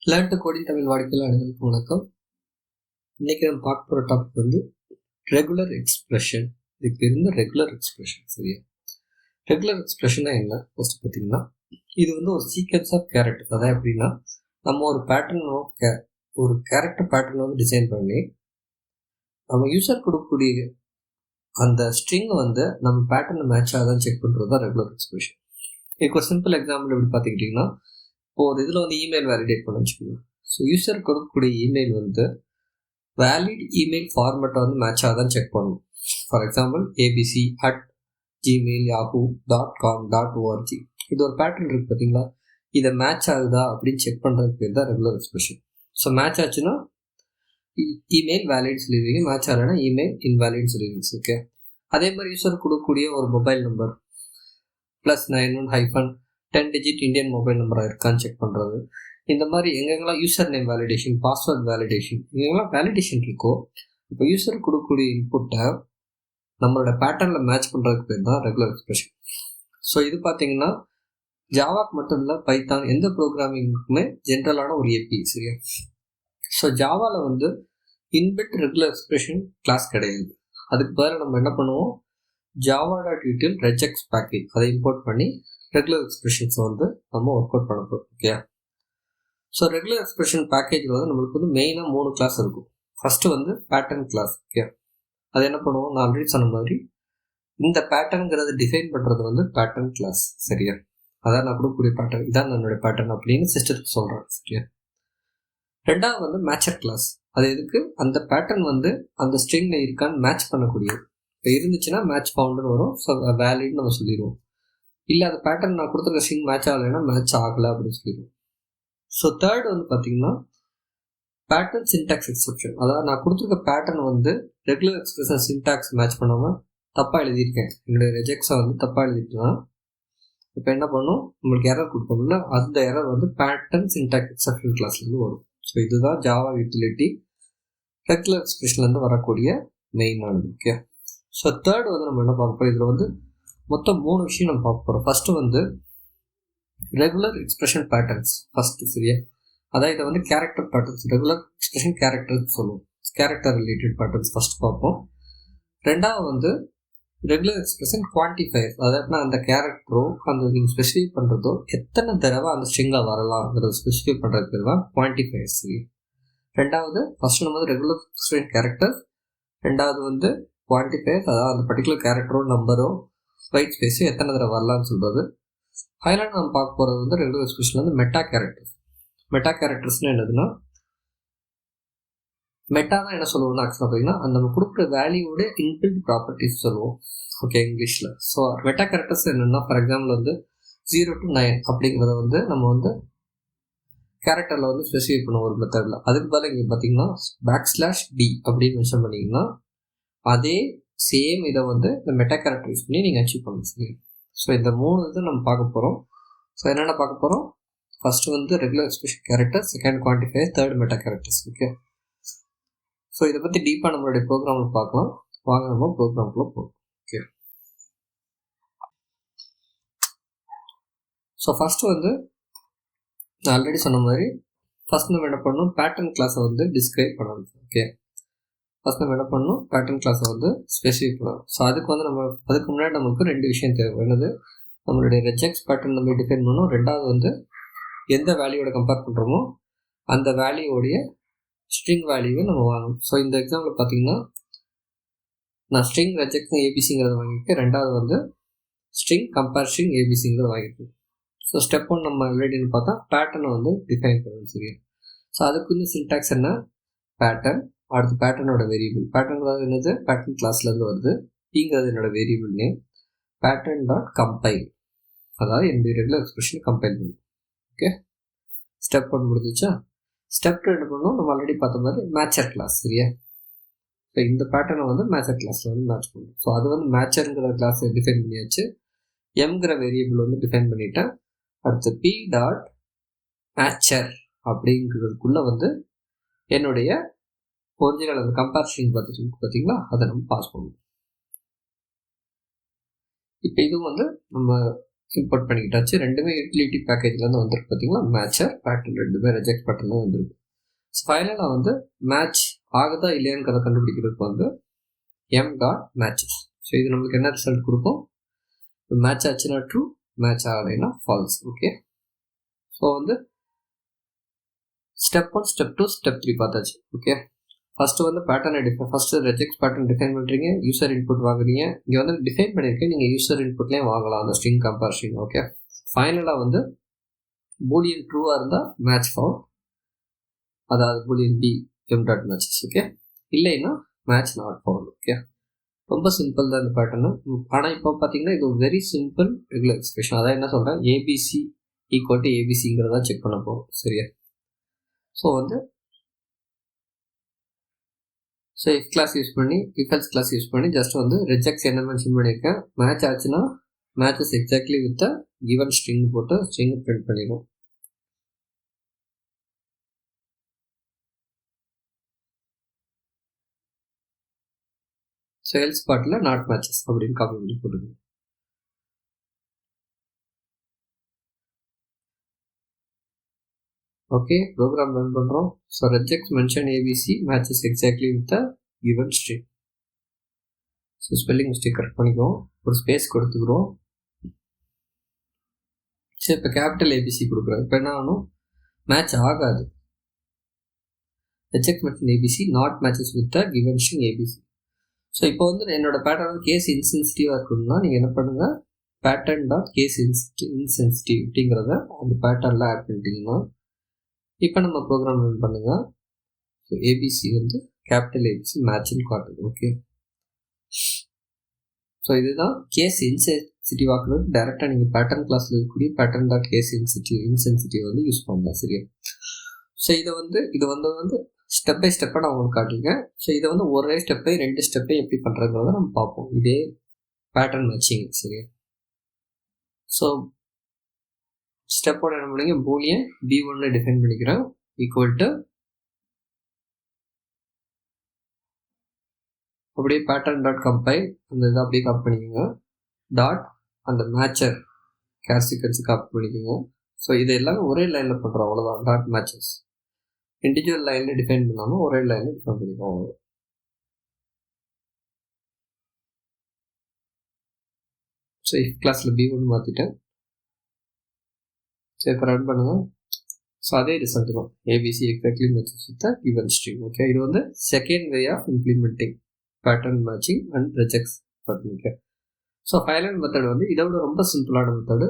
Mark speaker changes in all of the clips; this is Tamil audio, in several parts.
Speaker 1: லேர்ன் டு கோடிங் தமிழ் வாடிக்கையாளர் அனைவருக்கும் வணக்கம். இன்னைக்கு நம்ம பார்க்க போகிற டாபிக் வந்து ரெகுலர் எக்ஸ்பிரஷன். இதுக்கு இருந்த ரெகுலர் எக்ஸ்பிரஷன். சரியா, ரெகுலர் எக்ஸ்பிரஷனா என்ன? ஃபர்ஸ்ட் பார்த்தீங்கன்னா, இது வந்து ஒரு சீக்வன்ஸ் ஆஃப் கேரக்டர்ஸ். அதான் எப்படின்னா, நம்ம ஒரு பேட்டர்ன் ஒரு கேரக்டர் பேட்டர்ன் வந்து டிசைன் பண்ணி நம்ம யூசர் கொடுக்கக்கூடிய அந்த ஸ்ட்ரிங் வந்து நம்ம பேட்டர்ன் மேட்ச் ஆகுதான்னு செக் பண்ணுறது தான் ரெகுலர் எக்ஸ்பிரஷன். இதுக்கு ஒரு சிம்பிள் எக்ஸாம்பிள் எப்படி பார்த்துக்கிட்டிங்கன்னா, இப்போ ஒரு இதில் வந்து இமெயில் வேலிடேட் பண்ண வச்சுக்கோங்க. ஸோ யூசர் கொடுக்கக்கூடிய இமெயில் வந்து வேலிட் இமெயில் ஃபார்மேட்டை வந்து மேட்ச் ஆகுதான்னு செக் பண்ணணும். ஃபார் எக்ஸாம்பிள் abc@gmail.yahoo.com.org இது ஒரு பேட்டர்ன் இருக்குது பார்த்தீங்களா, இதை மேட்ச் ஆகுதா அப்படின்னு செக் பண்ணுறதுக்கு பேர் தான் ரெகுலர் எக்ஸ்பிரஷன். ஸோ மேட்ச் ஆச்சுன்னா இமெயில் வேலிட் சொல்லிடுவீங்க, மேட்ச் ஆகலைன்னா இமெயில் இன்வேலிட் சொல்லிடுவீங்க. ஓகே, அதே மாதிரி யூசர் கொடுக்கக்கூடிய ஒரு mobile number +91 10 digit Indian mobile நம்பராக இருக்கான்னு செக் பண்ணுறது. இந்த மாதிரி எங்கெங்கெல்லாம் user name validation, password validation, எங்கெங்கெல்லாம் வேலிடேஷன் இருக்கோ, இப்போ யூசர் கொடுக்கக்கூடிய இன்புட்டை நம்மளோட பேட்டர்னில் மேட்ச் பண்ணுறதுக்கு பேர் தான் ரெகுலர் எக்ஸ்பிரஷன். ஸோ இது பார்த்தீங்கன்னா ஜாவாக்கு மட்டும் இல்லை, பைத்தான் எந்த ப்ரோக்ராமிங்குமே ஜென்ரலான ஒரு ஏபி. சரியா, ஸோ ஜாவாவில் வந்து இன்பில்ட் ரெகுலர் எக்ஸ்பிரஷன் கிளாஸ் கிடையாது. அதுக்கு பதிலாக நம்ம என்ன பண்ணுவோம், java.util regex பேக்கேஜ் அதை இம்போர்ட் பண்ணி ரெகுலர் எக்ஸ்பிரஷன்ஸை வந்து நம்ம ஒர்க் அவுட் பண்ண போகிறோம். ஓகே, ஸோ ரெகுலர் எக்ஸ்பிரஷன் பேக்கேஜில் வந்து நம்மளுக்கு வந்து மெயினாக 3 கிளாஸ் இருக்கும். ஃபஸ்ட்டு வந்து பேட்டர்ன் கிளாஸ். ஓகே, அது என்ன பண்ணுவோம், நான் ஆல்ரெடி சொன்ன மாதிரி இந்த பேட்டர்னுங்கிறத டிஃபைன் பண்ணுறது வந்து பேட்டர்ன் கிளாஸ். சரியா, அதான் நான் கொடுக்கக்கூடிய பேட்டர்ன், இதான் என்னுடைய பேட்டர்ன் அப்படின்னு சிஸ்டத்துக்கு சொல்கிறேன். சரியா, ரெண்டாவது வந்து மேட்சர் கிளாஸ். அது எதுக்கு, அந்த பேட்டர்ன் வந்து அந்த ஸ்ட்ரிங்கில் இருக்கான்னு மேட்ச் பண்ணக்கூடியது. இப்போ இருந்துச்சுன்னா மேட்ச் ஃபவுண்டுன்னு வரும், ஸோ வேலிட்னு நம்ம சொல்லிடுவோம். இல்லை அந்த பேட்டர்ன் நான் கொடுத்துருக்க ஸ்ட்ரிங் மேட்ச் ஆகலைன்னா மேட்ச் ஆகலை அப்படின்னு சொல்லிடுவோம். ஸோ தேர்ட் வந்து பார்த்தீங்கன்னா பேட்டர்ன் சின்டாக்ஸ் எக்ஸெப்ஷன். அதாவது நான் கொடுத்துருக்க பேட்டர்ன் வந்து ரெகுலர் எக்ஸ்பிரஷன் சின்டாக்ஸ் மேட்ச் பண்ணாமல் தப்பாக எழுதியிருக்கேன், என்னுடைய ரெஜெக்ட்ஸை வந்து தப்பாக எழுதிட்டுனா இப்போ என்ன பண்ணும், நம்மளுக்கு எரர் கொடுப்போம்ல, அந்த எரர் வந்து பேட்டர்ன் சின்டாக்ஸ் எக்ஸெப்ஷன் கிளாஸ்லேருந்து வரும். ஸோ இதுதான் ஜாவா யூட்டிலிட்டி ரெகுலர் எக்ஸ்பிரஷன்லேருந்து வரக்கூடிய மெயினானது. ஓகே, ஸோ தேர்ட் வந்து நம்ம என்ன பார்க்க போகிறோம், இதில் வந்து மொத்தம் 3 விஷயம் நம்ம பார்க்க போகிறோம். ஃபஸ்ட்டு வந்து ரெகுலர் எக்ஸ்பிரஷன் பேட்டர்ன்ஸ் ஃபஸ்ட்டு. சரியா, அதாவது இதை வந்து character patterns, regular expression characters சொல்லுவோம். கேரக்டர் ரிலேட்டட் பேட்டர்ன்ஸ் ஃபஸ்ட் பார்ப்போம். ரெண்டாவது வந்து ரெகுலர் எக்ஸ்பிரஷன் குவான்டிஃபயர், அதாவது அந்த கேரக்டரோ அந்த நீங்கள் ஸ்பெசிஃபை பண்ணுறதோ எத்தனை தடவை அந்த ஸ்ட்ரிங்கில் வரலாம்ங்கிறத ஸ்பெசிஃபை பண்ணுறதுக்கு தான் குவான்டிஃபயர். சரி, ரெண்டாவது ஃபஸ்ட்டு நம்ம வந்து ரெகுலர் எக்ஸ்பிரஷன் கேரக்டர், ரெண்டாவது வந்து குவான்டிஃபயர், அதாவது அந்த பர்டிகுலர் கேரக்டரோ நம்பரோ ஒயிட் ஸ்பேஸோ எத்தனை தடவை வரலான்னு சொல்கிறது. ஃபைனலாக நம்ம பார்க்க போகிறது வந்து ரெகுலர் எக்ஸ்பிரஷன் வந்து மெட்டா கேரக்டர்ஸ். மெட்டா கேரக்டர்ஸ்னு என்னதுன்னா, மெட்டா தான் என்ன சொல்லுவோம்னா ஆக்சுவலாக பார்த்தீங்கன்னா அந்த நம்ம கொடுக்குற வேல்யூவோட இன்பில்ட் ப்ராப்பர்ட்டிஸ் சொல்லுவோம். ஓகே, இங்கிலீஷில். ஸோ மெட்டா கேரக்டர்ஸ் என்னென்னா, ஃபார் எக்ஸாம்பிள் வந்து 0 to 9 அப்படிங்கிறத வந்து நம்ம வந்து கேரக்டரில் வந்து ஸ்பெசிஃபை பண்ணுவோம் ஒரு மெத்தடில். அதுக்கு பதிலாக இங்கே பார்த்தீங்கன்னா \d அப்படின்னு மென்ஷன் பண்ணிங்கன்னா அதே சேம் இதை வந்து இந்த மெட்டா கேரக்டர் யூஸ் பண்ணி நீங்கள் அச்சீவ் பண்ணணும். சரி, ஸோ இந்த 3 இது நம்ம பார்க்க போகிறோம். ஸோ என்னென்ன பார்க்க போகிறோம், ஃபஸ்ட்டு வந்து regular expression character, second quantifier, third meta characters. Okay, so இதை பற்றி டீப்பாக நம்மளுடைய ப்ரோக்ராமில் பார்க்கலாம். வாங்க நம்ம ப்ரோக்ராம்குள்ளே போகலாம். ஓகே, ஸோ ஃபஸ்ட்டு வந்து நான் ஆல்ரெடி சொன்ன மாதிரி ஃபஸ்ட் நம்ம என்ன பண்ணணும், பேட்டர்ன் கிளாஸை வந்து டிஸ்கிரைப் பண்ணணும். ஓகே, ஃபஸ்ட் நம்ம என்ன பண்ணணும், பேட்டர்ன் கிளாஸை வந்து ஸ்பெசிஃபை பண்ணணும். ஸோ அதுக்கு வந்து நம்ம அதுக்கு முன்னாடி நமக்கு 2 விஷயம் தேவை. என்னது, நம்மளுடைய ரெஜெக்ட்ஸ் பேட்டர்ன் நம்ம டிஃபைன் பண்ணணும். ரெண்டாவது வந்து எந்த வேல்யூவோட கம்பேர் பண்ணுறோமோ அந்த வேல்யூவோடைய ஸ்ட்ரிங் வேல்யூவை நம்ம வாங்கணும். ஸோ இந்த எக்ஸாம்பிள் பார்த்தீங்கன்னா நான் ஸ்ட்ரிங் ரெஜெக்ட் ஏபிசிங்கிறத வாங்கியிருக்கேன், ரெண்டாவது வந்து ஸ்ட்ரிங் கம்பேர் ஸ்ட்ரிங் ஏபிசிங்கிறத வாங்கியிருக்கேன். ஸோ ஸ்டெப் 1 நம்ம ஆல்ரெடின்னு பார்த்தா பேட்டர்னை வந்து டிஃபைன் பண்ணணும். சரியா, ஸோ அதுக்கு வந்து சின்டாக்ஸ் என்ன, பேட்டர்ன், அடுத்து பேட்டர்னோட வேரியபிள். பேட்டர்ன் என்னது, பேட்டர்ன் கிளாஸ்லேருந்து வருது, பிங்கிறது என்னோட variable name, pattern dot compile, அதாவது என்னுடைய ரெகுலர் எக்ஸ்பிரஷன் கம்பைல் பண்ணும். ஓகே, ஸ்டெப் 1 முடிஞ்சிச்சா. ஸ்டெப் 2 என்ன பண்ணணும், நம்ம ஆல்ரெடி பார்த்த மாதிரி மேட்சர் கிளாஸ். சரியா, ஸோ இந்த பேட்டர்னை வந்து மேட்சர் கிளாஸில் வந்து மேட்ச் பண்ணணும். ஸோ அது வந்து மேட்சருங்கிற கிளாஸை டிஃபைன் பண்ணியாச்சு, எம்ங்கிற வேரியபிள் வந்து டிஃபைன் பண்ணிட்டேன். அடுத்து பி டாட் மேட்சர் அப்படிங்கிறதுக்குள்ளே வந்து என்னுடைய ஒரிஜினல் அந்த கம்பேரிஷன் பார்த்துட்டு பார்த்தீங்களா, அதை நம்ம பாஸ் பண்ணுவோம். இப்போ இதுவும் வந்து நம்ம இம்போர்ட் பண்ணிக்கிட்டாச்சு. ரெண்டுமே யூட்டிலிட்டி பேக்கேஜ்லேருந்து வந்துருக்கு பார்த்தீங்களா, மேட்சர் பேட்டர்ன் ரெண்டுமே ரெஜெக்ட் பேட்டர்ன் வந்துருக்கு. ஸோ ஃபைனலாக வந்து மேட்ச் ஆகுதா இல்லையான்னு கண்டுபிடிக்கிறதுக்கு வந்து m.matches. ஸோ இது நம்மளுக்கு என்ன ரிசல்ட் கொடுக்கும், மேட்ச் ஆச்சுன்னா ட்ரூ, மேட்ச் ஆகலைன்னா ஃபால்ஸ். ஓகே, ஸோ வந்து ஸ்டெப் 1, ஸ்டெப் 2, ஸ்டெப் 3 பார்த்தாச்சு. ஓகே, ஃபஸ்ட்டு வந்து பேட்டர்னை ஃபஸ்ட்டு ரெஜெக்ட் பேட்டர்ன் டிஃபைன் பண்ணுறீங்க, யூசர் இன்புட் வாங்குறீங்க. இங்கே வந்து டிஃபைன் பண்ணியிருக்கேன், நீங்கள் யூசர் இன்புட்லேயும் வாங்கலாம் அந்த ஸ்ட்ரிங் கம்பேர் ஸ்ட்ரிங். ஓகே, ஃபைனலாக வந்து பூலியன் ட்ரூவாக இருந்தால் மேட்ச் ஃபவுண்ட், அதாவது பூலியன் பி m.matches. ஓகே, இல்லைன்னா மேட்ச் நாட் ஃபவுண்ட். ஓகே, ரொம்ப சிம்பிள் தான் இந்த பேட்டர்னு. ஆனால் இப்போ பார்த்தீங்கன்னா இது ஒரு வெரி சிம்பிள் ரெகுலர் எக்ஸ்பிரஷன். அதான் என்ன சொல்கிறேன், ஏபிசி ஈக்குவல் டு ஏபிசிங்கிறதா செக் பண்ண போகிறோம். சரியா? ஸோ வந்து if கிளாஸ் யூஸ் பண்ணி else கிளாஸ் யூஸ் பண்ணி ஜஸ்ட் வந்து ரெஜெக்ட்ஸ் என்ன மென்ஷன் பண்ணியிருக்கேன், மேட்ச் ஆச்சுன்னா matches exactly with given string போட்டு ஸ்ட்ரிங் பிரிண்ட் பண்ணிடும். ஸோ எல்ஸ் பார்ட்டில் நாட் மேட்சஸ் அப்படின்னு காப்பி பண்ணி போட்டுது. ஓகே, ப்ரோக்ராம் ரன் பண்ணுறோம். So regex mention ABC matches exactly with given string. So spelling mistake correct பண்ணிக்குவோம், ஒரு ஸ்பேஸ் கொடுத்துக்கிறோம். சரி, இப்போ கேபிட்டல் ஏபிசி கொடுக்குறோம். இப்போ என்ன ஆகணும், மேட்ச் ஆகாது. Reject mention ABC not matches with given string ABC. So இப்போ வந்து என்னோட பேட்டர்ன் கேஸ் இன்சென்சிட்டிவாக இருக்கணும்னா நீங்கள் என்ன பண்ணுங்கள், பேட்டர்ன் டாட் கேஸ் இன்சென்சிட்டிவ் அப்படிங்கிறத அந்த பேட்டர்னில் ஆட் பண்ணிட்டீங்கன்னா இப்போ நம்ம ப்ரோக்ராம் ரன் பண்ணுங்கள். ஸோ ஏபிசி வந்து கேபிட்டல் ஏபிசி மேட்ச்னு காட்டுது. ஓகே, ஸோ இதுதான் கேஸ் இன்சென்சிட்டிவ் ஆக்குறது. டேரெக்டாக நீங்கள் பேட்டர்ன் கிளாஸில் இருக்கக்கூடிய பேட்டர்ன் டாட் கேஸ் இன்சென்சிட்டிவ் வந்து யூஸ் பண்ணலாம். சரியா? ஸோ இது வந்து ஸ்டெப் பை ஸ்டெப்பாக நான் உங்களுக்கு காட்டியிருக்கேன். ஸோ இதை வந்து ஒரே ஸ்டெப்பை 2 ஸ்டெப்பை எப்படி பண்ணுறதுங்கிறத நம்ம பார்ப்போம். இதே பேட்டர்ன் மேட்சிங். சரியா? ஸோ ஸ்டெப் 1 என்ன பண்ணுங்க, பூலியன் b1 டிஃபைன் பண்ணிக்கிறேன் ஈக்குவல் டு அப்படியே பேட்டர்ன் டாட் கம்பைல் அந்த இதை அப்படியே காப்பி பண்ணிக்கோங்க, டாட் அந்த மேட்சர் கேர் சீக்வன்ஸை காப்பி பண்ணிக்கோங்க. ஸோ இது எல்லாமே ஒரே லைனில் பண்ணுறோம், அவ்வளோதான். டாட் மேட்சஸ் இண்டிவிஜுவல் லைனில் டிஃபைன் பண்ணாமல் ஒரே லைனில் டிஃபைன் பண்ணிக்கோம், அவ்வளோ. ஸோ கிளாஸில் b1 மாற்றிட்டேன். ஸோ இப்போ ரன் பண்ணுங்கள். ஸோ அதே ரிசல்ட் தான், ABC exactly matches with given string. Okay, இது வந்து second way of implementing pattern matching and regex pattern. Okay, so final method வந்து இதை விட ரொம்ப சிம்பிளான மெத்தடு.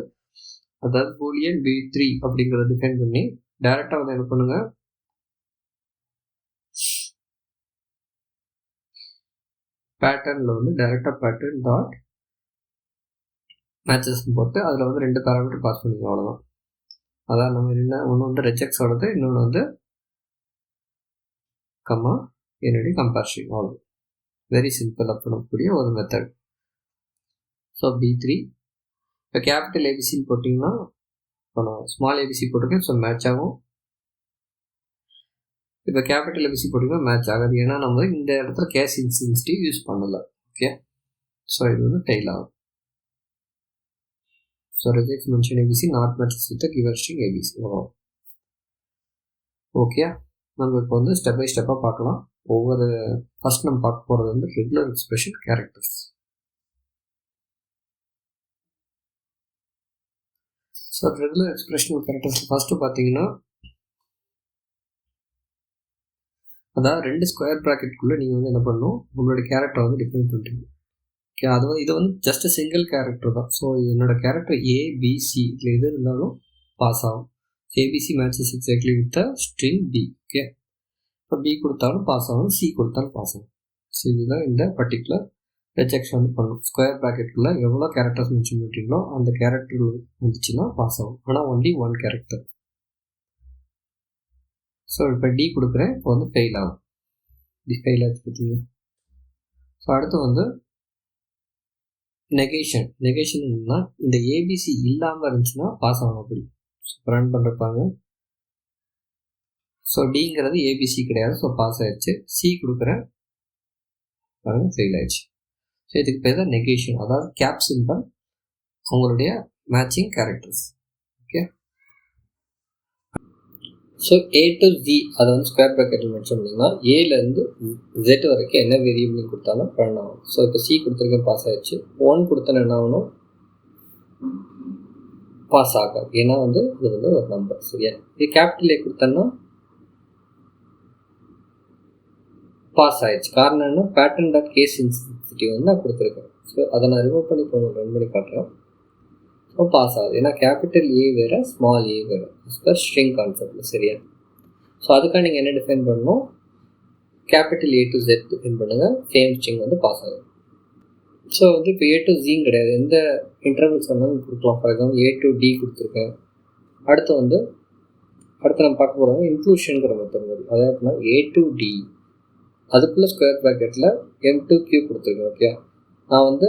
Speaker 1: அதாவது பூலியன் b3 அப்படிங்கிறத டிஃபைன் பண்ணி டேரெக்டாக வந்து என்ன பண்ணுங்கள், பேட்டர்னில் வந்து டேரெக்டாக பேட்டர்ன் டாட் மேட்சஸ் போட்டு அதில் வந்து 2 பேராமீட்டர் பாஸ் பண்ணிங்க, அவ்வளோதான். அதான் நம்ம என்ன, ஒன்று வந்து ரெஜெக்ட்ஸோடது, இன்னொன்று வந்து கம்மா என்னுடைய கம்பேரிஷன். அவ்வளோ, வெரி சிம்பிள் பண்ணக்கூடிய ஒரு மெத்தட். ஸோ b3 இப்போ கேபிட்டல் ஏபிசின்னு போட்டிங்கன்னா, இப்போ நான் ஸ்மால் ஏபிசி போட்டிருக்கேன், ஸோ மேட்ச் ஆகும். இப்போ கேபிட்டல் ஏபிசி போட்டிங்கன்னா மேட்ச் ஆகாது, ஏன்னா நம்ம இந்த இடத்துல கேஸ் இன்சென்சிட்டிவ் யூஸ் பண்ணலை. ஓகே, ஸோ இது வந்து ஃபெயில் ஆகும். So regex mention ABC not matches with given string ABC. Okay, நம்ம இப்போ வந்து ஸ்டெப் பை ஸ்டெப்பாக பார்க்கலாம். ஒவ்வொரு ஃபர்ஸ்ட் நம்ம பார்க்க போகிறது வந்து regular expression characters. So regular expression characters first பார்த்தீங்கன்னா, அதாவது 2 ஸ்கொயர் ப்ராக்கெட்டுக்குள்ளே நீங்கள் வந்து என்ன பண்ணணும், உங்களோட கேரக்டரை வந்து டிஃபைன் பண்ணிட்டீங்க. ஓகே, அது வந்து இது வந்து ஜஸ்ட் சிங்கிள் கேரக்டர் தான். ஸோ என்னோட கேரக்டர் ஏபிசி இதில் எது இருந்தாலும் பாஸ் ஆகும். ABC matches exactly with string B. Okay, இப்போ பி கொடுத்தாலும் பாஸ் ஆகும், சி கொடுத்தாலும் பாஸ் ஆகும். ஸோ இதுதான் இந்த பர்டிகுலர் ரெஜெக்ஷன் வந்து பண்ணணும். ஸ்கொயர் ப்ராக்கெட்டுக்குள்ளே எவ்வளோ கேரக்டர்ஸ் மென்ஷன் பண்ணுறீங்களோ அந்த கேரக்டர் வந்துச்சுன்னா பாஸ் ஆகும், ஆனால் ஒன்லி 1 கேரக்டர். ஸோ இப்போ டி கொடுக்குறேன், இப்போ வந்து ஃபெயில் ஆகும். டி ஃபெயில் ஆச்சு பார்த்தீங்களா. ஸோ அடுத்து வந்து நெகேஷன் என்னன்னா, இந்த ஏபிசி இல்லாமல் இருந்துச்சுன்னா பாஸ் ஆகணும். அப்படி ரன் பண்ணுறப்பாங்க. ஸோ டிங்கிறது ஏபிசி கிடையாது, ஸோ பாஸ் ஆயிடுச்சு. சி கொடுக்குறேன், பாருங்க ஃபெயில் ஆயிடுச்சு. ஸோ இதுக்கு பேர் தான் நெகேஷன், அதாவது கேப் சிம்பல் உங்களுடைய matching characters. Okay, so A to Z அதை வந்து ஸ்கொயர் ப்ராக்கெட்டில் மென்ஷன் பண்ணிங்கன்னா ஏலேருந்து Z வரைக்கும் என்ன வேரியபிள் கொடுத்தாலும் ரன் ஆகும். ஸோ இப்போ C கொடுத்துருக்கேன், பாஸ் ஆகிடுச்சு. 1 கொடுத்தோன்னா என்ன ஆகணும், பாஸ் ஆகாது, ஏன்னா வந்து இது வந்து ஒரு நம்பர். சரியா, இது கேபிட்டல் A கொடுத்தோன்னா பாஸ் ஆகிடுச்சு. காரணம் என்ன, பேட்டர்ன் டாட் கேஸ் சென்சிட்டிவ் வந்து நான் கொடுத்துருக்கேன். ஸோ அதை நான் ரிமூவ் பண்ணி ரன் பண்ணி காட்டுறேன். ஸோ பாஸ் ஆகுது, ஏன்னா கேபிட்டல் ஏ வேறு ஸ்மால் ஏ வேறு பர் ஸ்ட்ரிங் கான்செப்டில். சரியா, ஸோ அதுக்காக நீங்கள் என்ன டிஃபைன் பண்ணணும், capital A to Z define பண்ணுங்கள், சேம் ஸ்ட்ரிங் வந்து பாஸ் ஆகும். ஸோ வந்து இப்போ A to Z கிடையாது, எந்த இன்டர்வல்ஸ் வேணாலும் கொடுக்கலாம். For example A to D கொடுத்துருக்கேன். அடுத்து நம்ம பார்க்க போகிறது இன்க்ளூஷனுங்கிற மெத்தட் மாதிரி. அதாவது எப்படின்னா A to D அதுக்குள்ளே ஸ்கொயர் ப்ராக்கெட்டில் M to Q கொடுத்துருக்கேன். ஓகே, நான் வந்து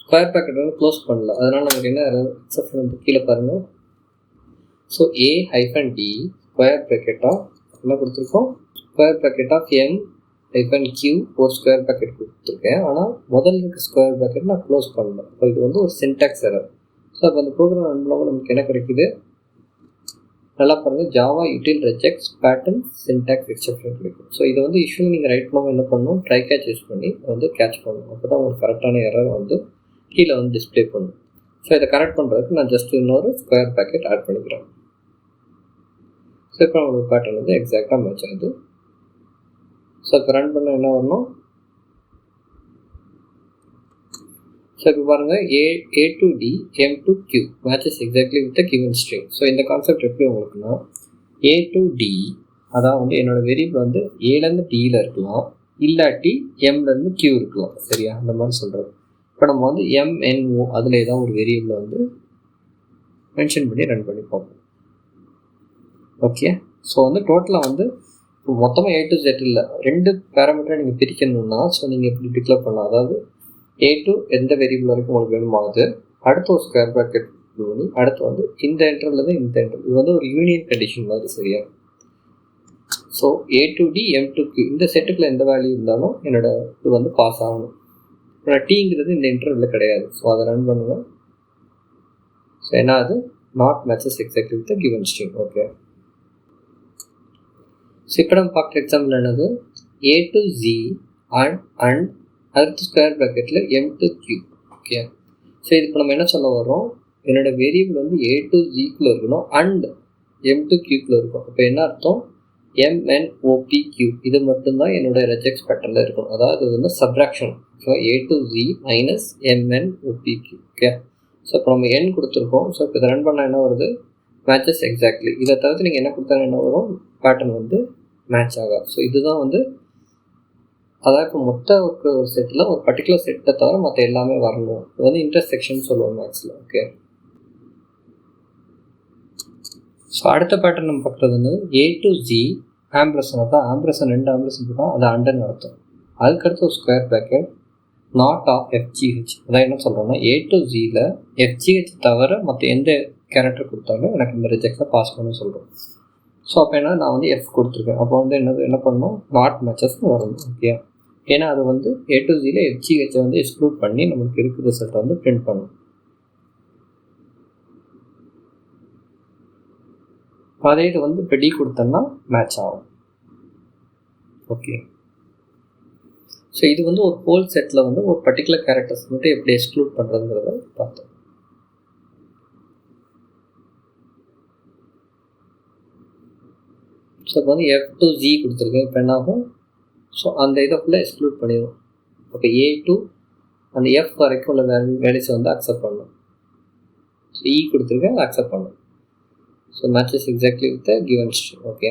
Speaker 1: ஸ்கொயர் ப்ராக்கெட் வந்து க்ளோஸ் பண்ணல, அதனால் நமக்கு என்ன எக்ஸப்ஷன் வந்து கீழே பாருங்கள். ஸோ A-D ஸ்கொயர் ப்ராக்கெட்டாக என்ன கொடுத்துருக்கோம், ஸ்கொயர் ப்ராக்கெட் ஆஃப் M-Q ஒரு ஸ்கொயர் ப்ராக்கெட் கொடுத்துருக்கேன். ஆனால் முதல்ல இருக்க ஸ்கொயர் ப்ராக்கெட் நான் க்ளோஸ் பண்ணல. ஸோ இது வந்து ஒரு சின்டாக்ஸ் எரர். ஸோ அப்போ அந்த ப்ரோக்ராம் ரன் பண்ணும்போது நமக்கு என்ன கிடைக்குது, நல்லா பாருங்கள், Java util regex pattern syntax exception கிடைக்கும். ஸோ இதை வந்து யூஸ்வலி நீங்கள் ரைட் பண்ணும்போது என்ன பண்ணணும், ட்ரை கேட்ச் யூஸ் பண்ணி வந்து கேட்ச் பண்ணணும். அப்போ தான் உங்களுக்கு கரெக்டான எரர் வந்து கீழே வந்து டிஸ்பிளே பண்ணும். ஸோ இதை கரெக்ட் பண்ணுறதுக்கு நான் ஜஸ்ட் இன்னொரு ஸ்கொயர் ப்ராக்கெட் ஆட் பண்ணிக்கிறேன். ஸோ இப்போ நம்மளோட பேட்டர்ன் வந்து எக்ஸாக்டாக மேட்ச் ஆகுது. ஸோ இப்போ ரன் பண்ண என்ன வரணும், ஸோ இப்போ பாருங்கள் A to D M to Q matches exactly with the given string. So இந்த கான்செப்ட் எப்படி உங்களுக்குன்னா, A to D அதான் வந்து என்னோடய வேரியபிள் வந்து ஏலேருந்து Dயில் இருக்கலாம், இல்லாட்டி Mலேருந்து Q இருக்கலாம். சரியா, அந்த மாதிரி சொல்கிறது. இப்போ நம்ம வந்து MNO அதில் ஏதாவது ஒரு வேரியபிளை வந்து மென்ஷன் பண்ணி ரன் பண்ணி பார்ப்போம். ஓகே, ஸோ வந்து டோட்டலாக வந்து மொத்தமாக A to Z இல்லை, 2 பேராமீட்டரை நீங்கள் பிரிக்கணும்னா ஸோ நீங்கள் எப்படி டிக்ளேர் பண்ணலாம், அதாவது A to எந்த வேரியபிள் வரைக்கும் உங்களுக்கு வேணுமாகுது, அடுத்து ஒரு ஸ்கொயர் ப்ராக்கெட் பண்ணி அடுத்து வந்து இந்த இன்டர்வல் இந்த இன்டர்வல், இது வந்து ஒரு யூனியன் கண்டிஷன் மாதிரி. சரியா, so A to D M to Q இந்த செட்டுக்குள்ள எந்த வேல்யூ இருந்தாலும் என்னோட இது வந்து பாஸ் ஆகணும். இப்போ டீங்கிறது இந்த இன்டர்வலில் கிடையாது. ஸோ அதை ரன் பண்ணுங்கள். ஸோ என்ன அது, not matches exactly with the given string. Okay, so இப்போ நம்ம பார்க்குற எக்ஸாம்பிள் என்னது, A to Z அண்ட் அடுத்து ஸ்கொயர் ப்ராக்கெட்டில் M to Q. Okay, so இது இப்போ நம்ம என்ன சொல்ல வரோம், என்னோடய வேரியபிள் வந்து A to Zக்குள்ளே இருக்கணும் அண்ட் M to Qக்குள்ளே இருக்கும். இப்போ என்ன அர்த்தம், MNOPQ இது மட்டும்தான் என்னோடய ரெஜெக்ட்ஸ் பேட்டர்னில் இருக்கும். அதாவது இது வந்து subtraction. So A to Z minus MNOPQ. Okay, so இப்போ நம்ம N கொடுத்துருக்கோம். ஸோ இப்போ இதை ரன் பண்ணால் என்ன வருது, மேட்சஸ் எக்ஸாக்ட்லி. இதை தவிர்த்து நீங்கள் என்ன கொடுத்தாலும் என்ன வரும், பேட்டர்ன் வந்து மேட்ச் ஆகாது. ஸோ இதுதான் வந்து, அதாவது இப்போ மொத்த ஒரு செட்டில் ஒரு பர்டிகுலர் செட்டை தவிர மற்ற எல்லாமே வரணும். இது வந்து இன்டர்செக்ஷன் சொல்லுவோம் மேக்ஸில். ஓகே, ஸோ அடுத்த பேட்டர்ன் நம்ம பார்க்குறது வந்து A to Z ஆம்பிரசன். அதான் ஆம்பிரசன் 2 ஆம்பிரசன் போட்டோம், அது அண்டர்னு அர்த்தம். அதுக்கடுத்து ஒரு square bracket not of FGH. அதான் என்ன சொல்கிறோன்னா, A to Zயில் FGH தவிர மற்ற எந்த கேரக்டர் கொடுத்தாலும் எனக்கு இந்த ரிஜெக்டை பாஸ் பண்ண சொல்கிறோம். ஸோ அப்போ என்ன, நான் வந்து F கொடுத்துருக்கேன். அப்போ வந்து என்ன பண்ணணும், நாட் மேட்சஸ்ன்னு வரணும். ஓகே, ஏன்னா அது வந்து A to Zயில் FGH வந்து எக்ஸ்க்ளூட் பண்ணி நமக்கு இருக்கிற ரிசல்ட்டை வந்து பிரிண்ட் பண்ணணும். அதே இது வந்து இப்போ D கொடுத்தோன்னா மேட்ச் ஆகும். ஓகே, ஸோ இது வந்து ஒரு ஹோல் செட்டில் வந்து ஒரு பர்டிகுலர் கேரக்டர்ஸ் மட்டும் எப்படி எக்ஸ்க்ளூட் பண்ணுறதுங்கிறத பார்த்தோம். ஸோ இப்போ வந்து F to Z கொடுத்துருக்கேன். இப்போ என்ன ஆகும், ஸோ அந்த இதை ஃபுல்லாக எக்ஸ்க்ளூட் பண்ணிடும். அப்போ A to அந்த F வரைக்கும் உள்ள வேல்யூஸை வந்து அக்செப்ட் பண்ணணும். ஸோ E கொடுத்துருக்கேன், அதை அக்செப்ட் பண்ணணும். So matches exactly with the given string. Okay,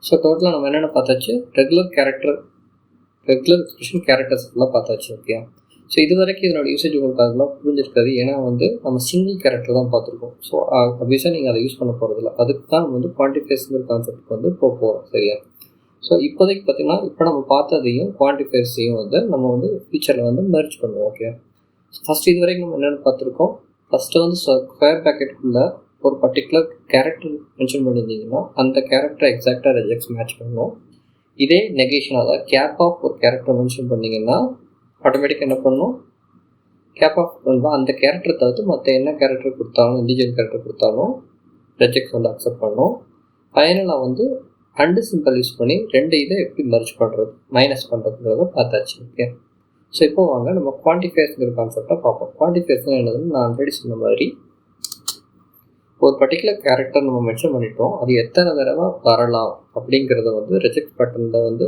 Speaker 1: so டோட்டலாக நம்ம என்னென்ன பார்த்தாச்சு, ரெகுலர் எக்ஸ்பிரஷன் கேரக்டர்ஸ் ஃபுல்லாக பார்த்தாச்சு. ஓகே, ஸோ இது வரைக்கும் இதனோட யூசேஜ் உங்களுக்கு அதெல்லாம் புரிஞ்சிருக்காது. ஏன்னா வந்து நம்ம சிங்கிள் கேரக்டர் தான் பார்த்துருக்கோம். ஸோ அப்வியஸாக நீங்கள் அதை யூஸ் பண்ண போகிறதில்ல. அதுக்கு தான் நம்ம வந்து குவான்டிஃபையர்ஸுங்கிற கான்செப்ட் வந்து போகிறோம். சரியா, ஸோ இப்போதைக்கு பார்த்திங்கன்னா இப்போ நம்ம பார்த்ததையும் குவான்டிஃபையர்ஸையும் வந்து நம்ம வந்து ஃபியூச்சரில் வந்து மெர்ஜ் பண்ணுவோம். ஓகே, ஃபஸ்ட் இது வரைக்கும் நம்ம என்னென்னு பார்த்துருக்கோம். ஃபஸ்ட்டு வந்து ஸ்கொயர் ப்ராக்கெட்டுக்குள்ளே ஒரு பர்டிகுலர் கேரக்டர் மென்ஷன் பண்ணியிருந்தீங்கன்னா அந்த கேரக்டரை எக்ஸாக்டாக ரெஜெக்ட்ஸ் மேட்ச் பண்ணணும். இதே நெகேஷன், அதாவது கேப் ஆஃப் ஒரு கேரக்டர் மென்ஷன் பண்ணிங்கன்னா ஆட்டோமேட்டிக்காக என்ன பண்ணணும், கேப் ஆஃப் பண்ணால் அந்த கேரக்டர் தவிர்த்து மற்ற என்ன கேரக்டர் கொடுத்தாலும், இண்டிவிஜுவல் கேரக்டர் கொடுத்தாலும் ரெஜெக்ட் வந்து அக்செப்ட் பண்ணணும். ஃபைனலாக வந்து அண்டு சிம்பிள் யூஸ் பண்ணி ரெண்டு இதை எப்படி மர்ஜ் பண்ணுறது, மைனஸ் பண்ணுறதுங்கிறத பார்த்தாச்சு. ஓகே, ஸோ இப்போ வாங்க நம்ம குவான்டிஃபயர்ஸ்ங்கிற கான்செப்டை பார்ப்போம். குவான்டிஃபயர்ஸ்னால் என்னதுன்னு நான் ஆல்ரெடி சொன்ன மாதிரி ஒரு பர்டிகுலர் கேரக்டர் நம்ம மென்ஷன் பண்ணிட்டோம், அது எத்தனை தடவை வரலாம் அப்படிங்கிறத வந்து ரெஜெக்ட் பேட்டர்னில் வந்து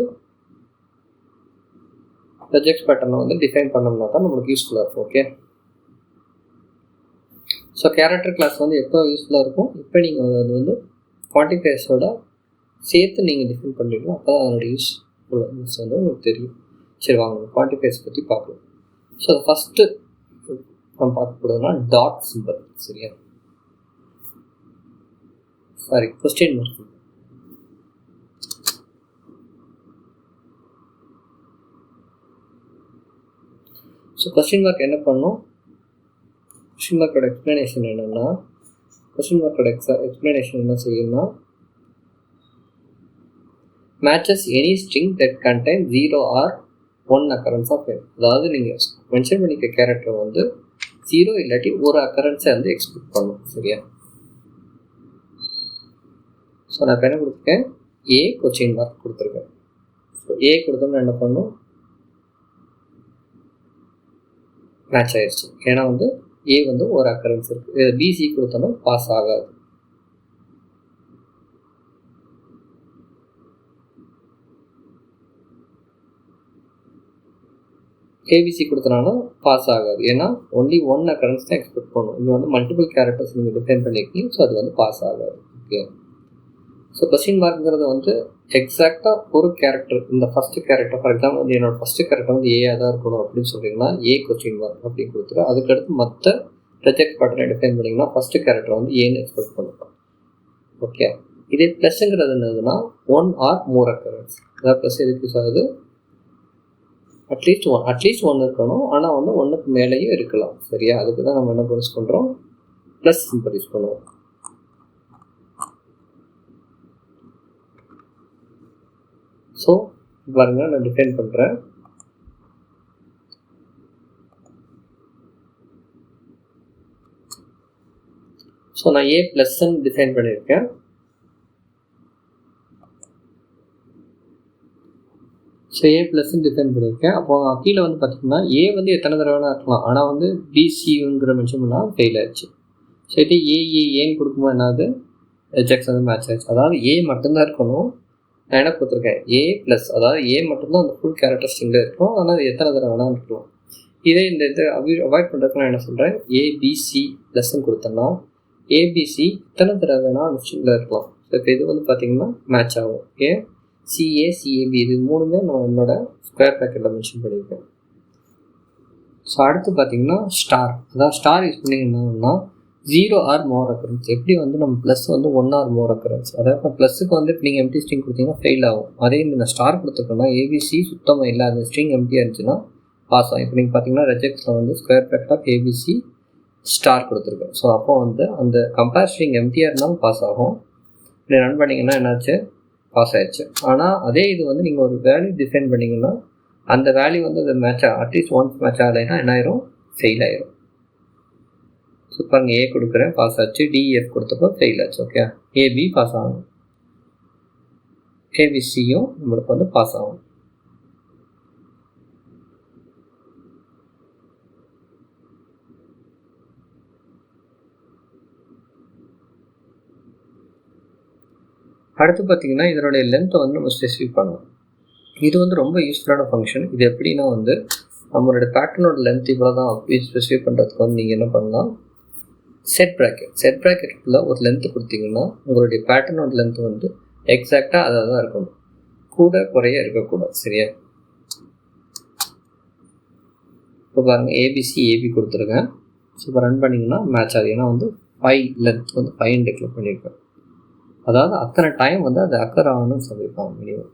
Speaker 1: ரெஜெக்ட் பேட்டர்னை வந்து டிஃபைன் பண்ணோம்னா தான் நம்மளுக்கு யூஸ்ஃபுல்லாக இருக்கும். ஓகே, ஸோ கேரக்டர் கிளாஸ் வந்து எப்போ யூஸ்ஃபுல்லாக இருக்கும், இப்போ நீங்கள் அது வந்து குவான்டிஃபயர்ஸோட சேர்த்து நீங்கள் டிஃபைன் பண்ணுறீங்களோ அப்போ தான் அதோட யூஸ் வந்து உங்களுக்கு தெரியும். சரி வாங்க நம்ம குவான்டிஃபயர்ஸ் பற்றி பார்க்கலாம். ஸோ ஃபஸ்ட்டு நம்ம பார்க்க போகிறதுனா டாட் சிம்பிள். சரியா, sorry question mark. So question mark என்ன பண்ணும், கொஸ்டின் மார்க்கோட எக்ஸ்ப்ளனேஷன் என்னென்னா, கொஸ்டின் மார்க்கோட எக்ஸ்ப்ளனேஷன் என்ன செய்யும்னா, matches any string that contain 0 or 1 occurrence of n. அதாவது நீங்கள் மென்ஷன் பண்ணிக்க கேரக்டர் வந்து 0 இல்லாட்டி ஒரு அக்கரன்ஸை வந்து எக்ஸ்பெக்ட் பண்ணும். சரியா, ஸோ நான் இப்போ என்ன கொடுத்துருக்கேன், ஏ கொஸ்டின் மார்க் கொடுத்துருக்கேன். ஸோ ஏ கொடுத்தோம்னா என்ன பண்ணும், மேட்ச் ஆயிடுச்சு. ஏன்னா வந்து ஏ வந்து ஒரு அக்கரன்ஸ் இருக்குது. பிசி கொடுத்தோம்னா பாஸ் ஆகாது. ஏபிசி கொடுத்தனாலும் பாஸ் ஆகாது, ஏன்னா ஒன்லி 1 அக்கரன்ஸ் தான் எக்ஸ்பெக்ட் பண்ணும். இங்கே வந்து மல்டிபிள் கேரக்டர்ஸ் நீங்கள் டிஃபைன் பண்ணியிருக்கீங்க, ஸோ அது வந்து பாஸ் ஆகாது. ஓகே, ஸோ கொஸ்டின் மார்க்ங்கிறது வந்து எக்ஸாக்டாக ஒரு கேரக்டர், இந்த ஃபஸ்ட்டு கேரக்டர் ஃபார் எக்ஸாம்பிள் வந்து என்னோடய ஃபஸ்ட்டு கேரக்டர் வந்து ஏயாக தான் இருக்கணும் அப்படின்னு சொல்லிங்கன்னா ஏ கொஸ்டின் மார்க் அப்படின்னு கொடுத்துரு. அதுக்கடுத்து மற்ற ரெஜெக்ட் பேட்டர்னை டிஃபைன் பண்ணிங்கன்னா ஃபஸ்ட்டு கேரக்டர் வந்து ஏன்னு எக்ஸ்பெக்ட் பண்ணுவோம். ஓகே, இதே ப்ளஸ்ங்கிறது என்னதுன்னா 1 or more occurrence. அதாவது ப்ளஸ் எதுக்கு யூஸ் ஆகுது, அட்லீஸ்ட் ஒன் இருக்கணும், ஆனால் வந்து 1க்கு மேலேயும் இருக்கலாம். சரியா, அதுக்கு தான் நம்ம என்ன யூஸ் பண்ணுறோம், ப்ளஸ் சிம்பிள் யூஸ் பண்ணுவோம். ஸோ பாருங்க நான் டிஃபைன் பண்ணுறேன். ஸோ நான் ஏ ப்ளஸ்ன்னு டிஃபைன் பண்ணியிருக்கேன். ஸோ ஏ ப்ளஸ்ன்னு டிஃபைன் பண்ணியிருக்கேன். அப்போ கீழே வந்து பார்த்தீங்கன்னா ஏ வந்து எத்தனை தடவை இருக்கலாம், ஆனால் வந்து பிசிங்கிற மென்ஷன் பண்ணால் ஃபெயில் ஆயிடுச்சு. ஸோ இது ஏன்னு கொடுக்கும்போது என்னது, ரிஜெக்ட்ஸ் வந்து மேட்ச் ஆயிடுச்சு. அதாவது ஏ மட்டும்தான் இருக்கணும். நான் என்ன கொடுத்துருக்கேன், ஏ ப்ளஸ், அதாவது ஏ மட்டும்தான் அந்த ஃபுல் கேரக்டர் ஸ்ட்ரிங்கில் இருக்கும், ஆனால் அது எத்தனை தடவை வேணாலும் இருக்கலாம். இதே இந்த இது அவாய்ட் பண்ணுறதுக்கு நான் என்ன சொல்கிறேன், ஏபிசி ப்ளஸ்ன்னு கொடுத்தேன்னா ஏபிசி எத்தனை தடவை வேணால் அந்த ஸ்ட்ரிங்கில் இருக்கலாம். ஸோ இப்போ இது வந்து பார்த்தீங்கன்னா மேட்ச் ஆகும். சிஏபி இது மூணுமே நான் என்னோட ஸ்கொயர் ப்ராக்கெட்டில் மென்ஷன் பண்ணியிருக்கேன். ஸோ அடுத்து பார்த்தீங்கன்னா ஸ்டார், அதாவது ஸ்டார் யூஸ் பண்ணிங்கன்னா 0 or more occurrence. எப்படி வந்து நம்ம ப்ளஸ் வந்து 1 or more occurrence, அதாவது இப்போ ப்ளஸுக்கு வந்து இப்போ நீங்கள் எம்டி ஸ்ட்ரிங் கொடுத்தீங்கன்னா ஃபெயில் ஆகும். அதே இந்த ஸ்டார் கொடுத்துருக்கோன்னா ஏபிசி சுத்தமாக இல்லை, அந்த ஸ்ட்ரிங் எம்டியாக இருந்துச்சுன்னா பாஸ் ஆகும். இப்போ நீங்கள் பார்த்தீங்கன்னா ரெஜெக்ட்ஸில் வந்து square bracket of ABC star கொடுத்துருக்கேன். ஸோ அப்போ வந்து அந்த கம்பேர் ஸ்ட்ரிங் எம்டியாக இருந்தாலும் பாஸ் ஆகும். இப்படி ரன் பண்ணிங்கன்னா என்னாச்சு, பாஸ் ஆயிடுச்சு. ஆனால் அதே இது வந்து நீங்கள் ஒரு வேல்யூ டிஃபைன் பண்ணிங்கன்னா அந்த வேல்யூ வந்து அது மேட்ச் அட்லீஸ்ட் ஒன்ஸ் மேட்ச் ஆகலைன்னா என்ன ஆயிரும், ஃபெயில் ஆயிரும். ஸோ பாருங்கள் ஏ கொடுக்குறேன் பாஸ் ஆச்சு, டிஎஃப் கொடுத்தப்போ ஃபெயில் ஆச்சு. ஓகே, ஏபி பாஸ் ஆகும், ஏபிசியும் நம்மளுக்கு வந்து பாஸ் ஆகும். அடுத்து பார்த்தீங்கன்னா இதனுடைய லென்த்தை வந்து நம்ம ஸ்பெசிஃபை பண்ணலாம். இது வந்து ரொம்ப யூஸ்ஃபுல்லான ஃபங்க்ஷன். இது எப்படின்னா வந்து நம்மளோட பேட்டர்னோட லென்த் இவ்வளோ தான் அப்படி ஸ்பெசிஃபை பண்ணுறதுக்கு வந்து நீங்கள் என்ன பண்ணலாம், செட் ப்ராக்கெட்டில் ஒரு லென்த்து கொடுத்தீங்கன்னா உங்களுடைய பேட்டர்னோட லென்த்து வந்து எக்ஸாக்டாக அதை தான் இருக்கணும், கூட குறைய இருக்கக்கூடாது. சரியா, இப்போ பாருங்கள் ஏபி கொடுத்துருக்கேன். ஸோ இப்போ ரன் பண்ணிங்கன்னா மேட்ச் ஆகுது. ஏன்னா வந்து 5 லென்த் வந்து 5 டிக்ளேர் பண்ணியிருக்கேன். அதாவது அத்தனை டைம் வந்து அது அக்கர் ஆகணும்னு சொல்லியிருக்காங்க மினிமம்.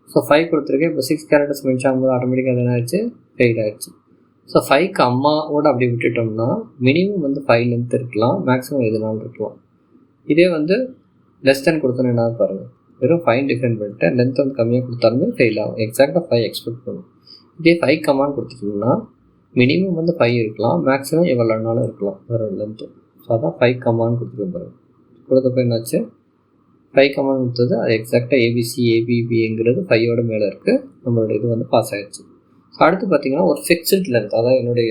Speaker 1: ஸோ 5 கொடுத்துருக்கேன். இப்போ 6 கேரக்டர்ஸ் மென்ஷன் ஆகும்போது ஆட்டோமேட்டிக்காக அது என்ன ஆயிடுச்சு, ஃபெயில் ஆயிடுச்சு. ஸோ 5க்கு அம்மாவோட அப்படி விட்டுட்டோம்னா மினிமம் வந்து 5 லென்த் இருக்கலாம், மேக்ஸிமம் எதுனாலும் இருக்கலாம். இதே வந்து லெஸ் தென் கொடுத்தோன்னு என்ன பாருங்கள், வெறும் 5 டிஃபைன் பண்ணிட்டு லென்த் வந்து கம்மியாக கொடுத்தாலுமே ஃபெயில் ஆகும். எக்ஸாக்டாக 5 எக்ஸ்பெக்ட் பண்ணும். இதே 5 கமாண்ட் கொடுத்துட்டிங்கன்னா மினிமம் வந்து 5 இருக்கலாம், மேக்ஸிமம் எவ்வளோனாலும் இருக்கலாம் வேறு லென்த்து. ஸோ அதான் 5 கமாண்ட் கொடுத்துருக்கோம் பாருங்க. கொடுத்தப்போ என்னாச்சு, 5 கமாண்ட் கொடுத்தது அது எக்ஸாக்டாக ஏபிசி ஏபிபிங்கிறது 5ஓட மேலே இருக்குது. நம்மளோட இது வந்து பாஸ் ஆகிடுச்சு. ஸோ அடுத்து பார்த்தீங்கன்னா ஒரு ஃபிக்ஸ்ட் லென்த், அதாவது என்னுடைய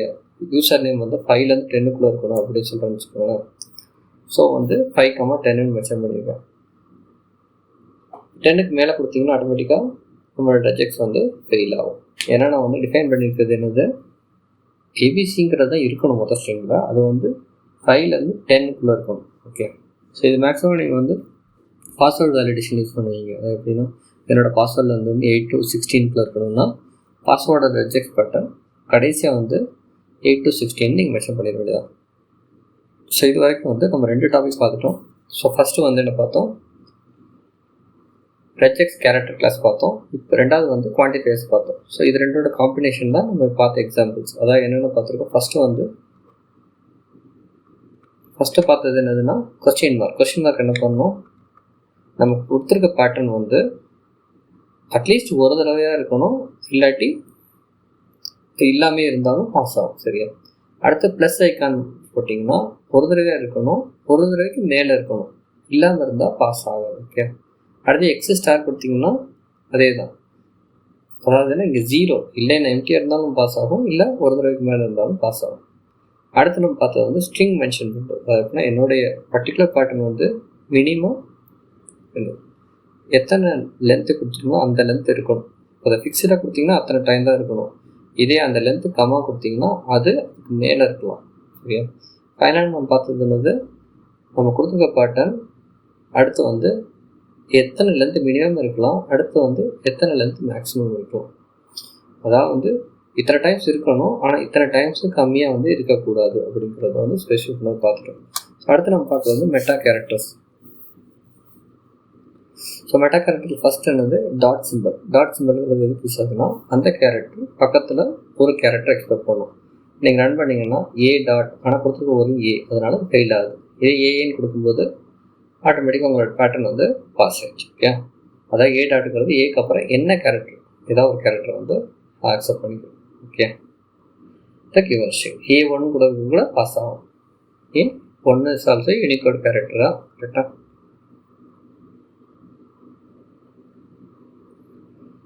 Speaker 1: யூசர் நேம் வந்து 5லேருந்து 10க்குள்ளே இருக்கணும் அப்படின்னு சொல்கிறேன்னு வச்சுக்கோங்களேன். ஸோ வந்து 5,10 மென்ஷன் பண்ணியிருக்கேன். 10க்கு மேலே கொடுத்தீங்கன்னா ஆட்டோமேட்டிக்காக நம்மளோட ரெஜெக்ட்ஸ் வந்து ஃபெயில் ஆகும். ஏன்னா நான் வந்து டிஃபைன் பண்ணியிருக்கிறது என்னது, ஏபிசிங்கிறது தான் இருக்கணும் மொத்த ஸ்ட்ரிங்கில். அது வந்து 5லேருந்து 10க்குள்ளே இருக்கணும். ஓகே. ஸோ இது மேக்ஸிமம் நீங்கள் வந்து பாஸ்வேர்டு வேலிடேஷன் யூஸ் பண்ணுவீங்க. அது எப்படின்னா என்னோடய பாஸ்வேர்டில் வந்து 8 to 16 இருக்கணும்னா பாஸ்வேர்டோட ரெஜெக்ட் பட்டன் கடைசியாக வந்து 8 to 16 நீங்கள் மென்ஷன் பண்ணிட வேண்டியதான். ஸோ இது வரைக்கும் வந்து நம்ம 2 டாபிக்ஸ் பார்த்துட்டோம். ஸோ ஃபஸ்ட்டு வந்து என்ன பார்த்தோம், ரெஜெக்ட்ஸ் கேரக்டர் கிளாஸ் பார்த்தோம். இப்போ ரெண்டாவது வந்து குவான்டிஃபையர்ஸ் பார்த்தோம். ஸோ இது ரெண்டோட காம்பினேஷன் தான் நம்ம பார்த்த எக்ஸாம்பிள்ஸ். அதாவது என்னென்ன பார்த்துருக்கோம், ஃபஸ்ட்டு பார்த்தது என்னதுன்னா கொஸ்டின் மார்க் என்ன பண்ணணும், நமக்கு கொடுத்துருக்க பேட்டர்ன் வந்து அட்லீஸ்ட் ஒரு தடவையாக இருக்கணும், இல்லாட்டி இல்லாமே இருந்தாலும் பாஸ் ஆகும். சரியா. அடுத்து ப்ளஸ் ஐக்கான் போட்டிங்கன்னா ஒரு தடவையாக இருக்கணும், ஒரு தடவைக்கு மேலே இருக்கணும், இல்லாமல் இருந்தால் பாஸ் ஆகும். ஓகே. அடுத்து எக்ஸஸ் ஸ்டார் கொடுத்திங்கன்னா அதே தான். அதாவதுன்னா இங்கே 0 இல்லைன்னா எம்டியாக இருந்தாலும் பாஸ் ஆகும், இல்லை ஒரு தடவைக்கு மேலே இருந்தாலும் பாஸ் ஆகும். அடுத்து நம்ம பார்த்தது வந்து ஸ்ட்ரிங் மென்ஷன் பண்ணுறது. அதுக்குன்னா என்னுடைய பர்டிகுலர் பேட்டர்ன் வந்து மினிமம் எத்தனை லென்த்து கொடுத்துருமோ அந்த லென்த் இருக்கணும். அதை ஃபிக்ஸ்டாக கொடுத்திங்கன்னா அத்தனை டைம் தான் இருக்கணும். இதே அந்த லென்த்து கம்மா கொடுத்திங்கன்னா அது மேலே இருக்கலாம். சரியா. ஃபைனல் நம்ம பார்த்தது என்னது, நம்ம கொடுத்துருக்க பேட்டர்ன் அடுத்து வந்து எத்தனை லென்த்து மினிமம் இருக்கலாம், அடுத்து வந்து எத்தனை லென்த்து மேக்ஸிமம் இருக்கும். அதாவது வந்து இத்தனை டைம்ஸ் இருக்கணும், ஆனால் இத்தனை டைம்ஸு கம்மியாக வந்து இருக்கக்கூடாது அப்படிங்கிறத வந்து ஸ்பெசிஃபிக் பண்ணி பார்த்துட்டோம். அடுத்து நம்ம பார்க்குறது வந்து meta characters. So meta character first என்னது டாட் சிம்பிள்ங்கிறது எதுக்கு யூஸ் ஆகுதுன்னா, அந்த கேரக்டர் பக்கத்தில் ஒரு கேரக்டர் எக்ஸ்பெக்ட் பண்ணும். நீங்கள் ரன் பண்ணிங்கன்னா ஏ டாட், ஆனால் கொடுத்துருக்க ஒரு ஏ, அதனால் ஃபெயில் ஆகுது. இதே ஏன்னு கொடுக்கும்போது ஆட்டோமேட்டிக்காக உங்களோட பேட்டர்ன் வந்து பாஸ் ஆகிடுச்சு. ஓகே. அதாவது ஏ டாட்டுங்கிறது ஏக்கு அப்புறம் என்ன கேரக்டர், ஏதாவது ஒரு கேரக்டர் வந்து அக்செப்ட் பண்ணிக்கணும். ஓகே. கீவர்ட் ஸ்ட்ரிங் A1 கூட பாஸ் ஆகும். A1 இஸ் ஆல்சோ யூனிகோட் கேரக்டரா. கரெக்டாக.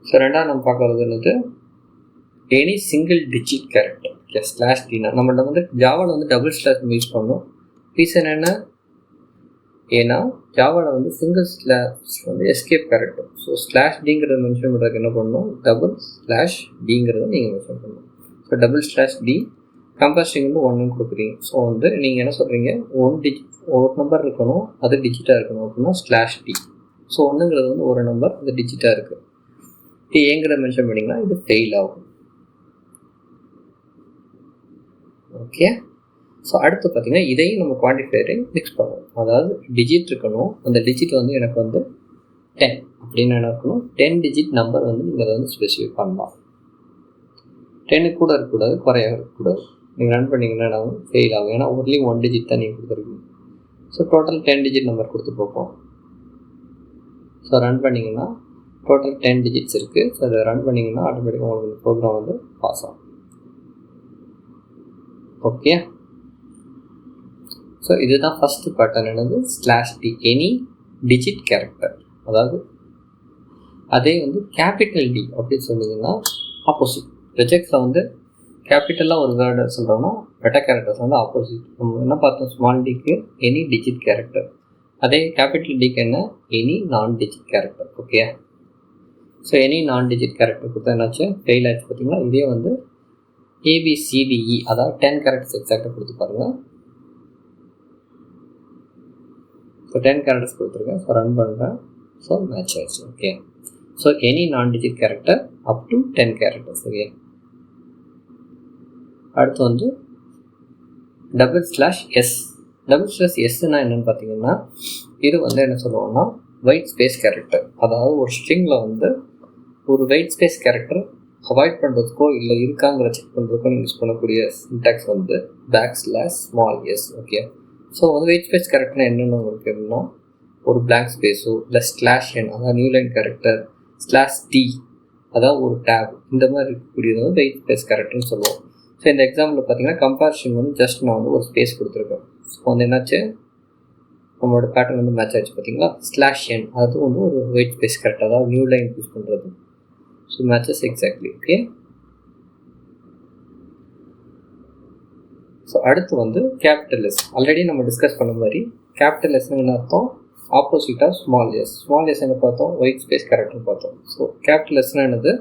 Speaker 1: ஸோ ரெண்டாவது நம்ம பார்க்குறது என்னது, any single digit character. Okay. /d நம்மள்ட்ட வந்து ஜாவாவில் வந்து டபுள் ஸ்லாஷ் யூஸ் பண்ணோம். ரீசன் என்ன, ஏன்னா ஜாவாவில் வந்து சிங்கிள் ஸ்லாஷ் வந்து எஸ்கேப் கேரக்டர். ஸோ /dங்கிறத மென்ஷன் பண்ணுறதுக்கு என்ன பண்ணணும், /d நீங்கள் மென்ஷன் பண்ணணும். ஸோ /d கம்பேர் ஸ்ட்ரிங் வந்து 1 கொடுக்குறீங்க. ஸோ வந்து நீங்கள் என்ன சொல்கிறீங்க, ஒரு நம்பர் இருக்கணும், அது டிஜிட்டாக இருக்கணும் அப்படின்னா /d. ஸோ 1ங்கிறது வந்து ஒரு நம்பர், அது டிஜிட்டாக இருக்குது. ஏங்கிறத மென்ஷன் பண்ணிங்கன்னா இது ஃபெயில் ஆகும். ஓகே. ஸோ அடுத்து பார்த்தீங்கன்னா இதையும் நம்ம குவான்டிஃபையரையும் மிக்ஸ் பண்ணுவோம். அதாவது டிஜிட் இருக்கணும், அந்த டிஜிட் வந்து எனக்கு வந்து 10 அப்படின்னு என்ன இருக்கணும், 10 டிஜிட் நம்பர் வந்து நீங்கள் அதை வந்து ஸ்பெசிஃபை பண்ணலாம். 10 கூட இருக்கக்கூடாது, குறையாக இருக்கக்கூடாது. நீங்கள் ரன் பண்ணிங்கன்னா நான் ஃபெயில் ஆகும். ஏன்னா ஒன்லி 1 டிஜிட் தான் நீங்கள் கொடுத்துருக்கீங்க. ஸோ டோட்டல் 10 டிஜிட் நம்பர் கொடுத்து பார்ப்போம். ஸோ ரன் பண்ணிங்கன்னா டோட்டல் 10 டிஜிட்ஸ் இருக்குது. ஸோ அதை ரன் பண்ணிங்கன்னா ஆட்டோமேட்டிக்காக உங்களுக்கு ப்ரோக்ராம் வந்து பாஸ் ஆகும். ஓகே. ஸோ இதுதான் ஃபஸ்ட்டு பேட்டர்ன் என்னது, /d எனி டிஜிட் கேரக்டர். அதாவது அதே வந்து கேபிட்டல் டி அப்படின்னு சொன்னீங்கன்னா ஆப்போசிட். ரிஜெக்ட்ஸில் வந்து கேபிட்டலாக ஒரு வேர்டு சொல்கிறோன்னா மெட்டா கேரக்டர்ஸ் வந்து ஆப்போசிட். நம்ம என்ன பார்த்தோம், ஸ்மால் டிக்கு எனி டிஜிட் கேரக்டர், அதே கேபிட்டல் டிக்கு என்ன any non digit character. Okay. So any non digit character கொடுத்தா என்னாச்சு, ஃபெயில் ஆச்சு. பார்த்தீங்களா. இதே வந்து ABCDE அதாவது 10 கேரக்டர்ஸ் எக்ஸாக்டாக கொடுத்து பாருங்கள். ஸோ 10 கேரக்டர்ஸ் கொடுத்துருக்கேன். ஸோ ரன் பண்ணுறேன். ஸோ மேட்ச் ஆயிடுச்சு. Okay. So any non digit character up to 10 characters. Okay. அடுத்து வந்து /s என்னன்னு பார்த்தீங்கன்னா, இது வந்து என்ன சொல்லுவோம்னா ஒயிட் ஸ்பேஸ் கேரக்டர். அதாவது ஒரு ஸ்ட்ரிங்கில் வந்து ஒரு ஒயிட் ஸ்பேஸ் கேரக்டர் அவாய்ட் பண்ணுறதுக்கோ இல்லை இருக்காங்கிற செக் பண்ணுறதுக்கோ நீங்கள் யூஸ் பண்ணக்கூடிய சின்டாக்ஸ் வந்து \small s. ஓகே. ஸோ வந்து வெயிட் ஸ்பேஸ் கேரக்டர்னா என்னென்னு உங்களுக்கு எப்படின்னா, ஒரு blank ஸ்பேஸோ இல்லை ஸ்லாஷ் என் அதாவது new line character slash D அதாவது ஒரு டேப் இந்த மாதிரி இருக்கக்கூடியது வந்து வெயிட் ஸ்பேஸ் கேரக்டர்னு சொல்லுவோம். ஸோ இந்த எக்ஸாம்பிளில் பார்த்தீங்கன்னா கம்பேரிஷன் வந்து ஜஸ்ட் நான் வந்து ஒரு ஸ்பேஸ் கொடுத்துருக்கேன். ஸோ வந்து என்னாச்சு நம்மளோட பேட்டர்ன் வந்து மேட்ச் ஆகிடுச்சு பார்த்தீங்களா. ஸ்லாஷ் என் அது வந்து ஒரு வெயிட் ஸ்பேஸ் கேரக்டர் அதாவது நியூ லைன் யூஸ் பண்ணுறது. So matches exactly. Okay, so அடுத்து வந்து கேபிட்டல் எஸ். ஆல்ரெடி நம்ம டிஸ்கஸ் பண்ண மாதிரி கேபிட்டல் எஸ்னு என்ன அர்த்தம், opposite of small S. Small S என்ன பார்த்தோம், ஒயிட் ஸ்பேஸ் கேரக்டர் பார்த்தோம். ஸோ கேபிட்டல் எஸ்னா என்னது,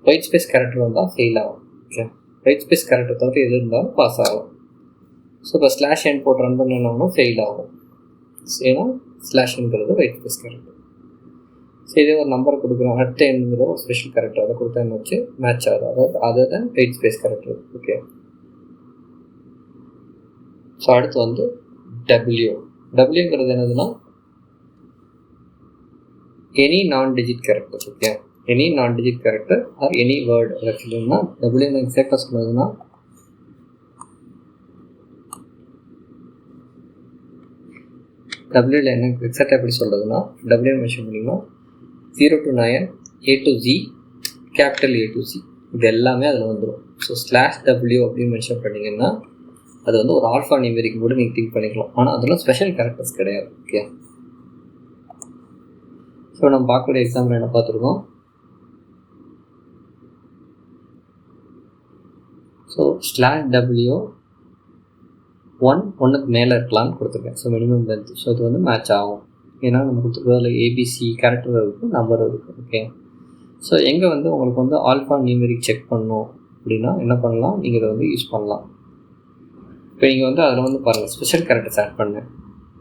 Speaker 1: ஒயிட் ஸ்பேஸ் கேரக்டர் வந்தால் ஃபெயில் ஆகும். ஓகே, ஒயிட் ஸ்பேஸ் கேரக்டர் தவிர எது இருந்தாலும் பாஸ் ஆகும். ஸோ இப்போ ஸ்லாஷ் என் போட்டு ரன் பண்ணணும் ஃபெயில் ஆகும். ஏன்னா ஸ்லாஷ்ங்கிறது ஒயிட் ஸ்பேஸ் கேரக்டர். ஸோ இதே ஒரு நம்பர் கொடுக்குறோம், அடுத்த எண்ணுங்கிற ஒரு ஸ்பெஷல் கேரக்டர், அதை கொடுத்தா என்ன வச்சு மேட்ச் ஆகுது, அதாவது other than white space character. Okay, so அடுத்து வந்து டபிள்யூ. டபிள்யூங்கிறது என்னதுன்னா any non digit character. Okay, any non digit character or any word. ஆக்சுவலினா டபிள்யூ எக்ஸாக்டாக சொன்னதுன்னா டபிள்யூவில் என்ன எக்ஸாக்டாக எப்படி சொல்கிறதுனா டபிள்யூ மென்ஷன் பண்ணிங்கன்னா 0 to 9 A to Z capital A to Z இது எல்லாமே அதில் வந்துடும். ஸோ ஸ்லாஷ் டபிள்யூ அப்படின்னு மென்ஷன் பண்ணிங்கன்னா அது வந்து ஒரு ஆல்ஃபா நியூமெரிக் கூட நீங்கள் திங்க் பண்ணிக்கலாம். ஆனால் அதெல்லாம் ஸ்பெஷல் கேரக்டர்ஸ் கிடையாது. ஓகே, ஸோ நம்ம பார்க்கக்கூடிய எக்ஸாம்பிள் என்ன பார்த்துருக்கோம். ஸோ ஸ்லாஷ் டபிள்யூ ஒன்றுக்கு மேலே இருக்கலாம்னு கொடுத்துருக்கேன். So minimum length. ஸோ இது வந்து மேட்ச் ஆகும். ஏன்னா நம்ம கொடுத்துருக்கிறதுல ஏபிசி கேரக்டர் இருக்குது, நம்பர் இருக்குது. ஓகே, ஸோ எங்கே வந்து உங்களுக்கு வந்து ஆல்ஃபா நியூமெரிக் செக் பண்ணணும் அப்படின்னா என்ன பண்ணலாம், நீங்கள் இதை வந்து யூஸ் பண்ணலாம். இப்போ நீங்கள் வந்து அதில் வந்து பாருங்கள் ஸ்பெஷல் கேரக்டர்ஸ் ஆட் பண்ணேன்.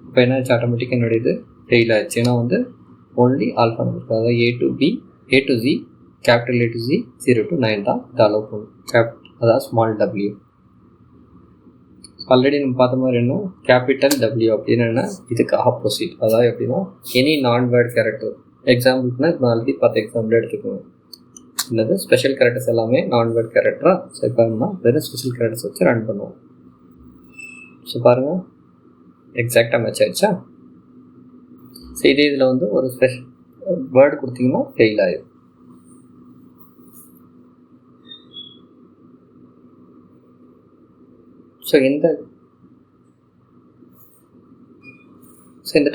Speaker 1: இப்போ என்ன ஆச்சு, ஆட்டோமேட்டிக்காக என்னுடைய இது ஃபெயில் ஆயிடுச்சு. ஏன்னா வந்து ஒன்லி ஆல்ஃபா நம்பர், அதாவது A to B A to Z capital A to Z 0 to 9 தான் இது அலோவ் பண்ணும். அதாவது ஸ்மால் டபிள்யூ. ஆல்ரெடி நம்ம பார்த்த மாதிரி என்ன கேபிட்டல் டபிள்யூ அப்படின்னு என்ன இதுக்கு ஆப்போசிட். அதாவது எப்படின்னா எனி நான் வேர்ட் கேரக்டர். எக்ஸாம்பிள்னா இப்போ ஆல்ரெடி பார்த்த எக்ஸாம்பிள் எடுத்துக்கோங்க. என்னது ஸ்பெஷல் கேரக்டர்ஸ் எல்லாமே நான் வேர்ட் கேரக்டராக செட் பண்ணணும்னா வெறும் ஸ்பெஷல் கேரக்டர்ஸ் வச்சு ரன் பண்ணுவோம். ஸோ பாருங்கள் எக்ஸாக்டாக மேட்ச் ஆகிடுச்சா. ஸோ இதே இதில் வந்து ஒரு ஸ்பெஷல் வேர்டு கொடுத்தீங்கன்னா ஃபெயில் ஆகிடும். ஸோ இந்த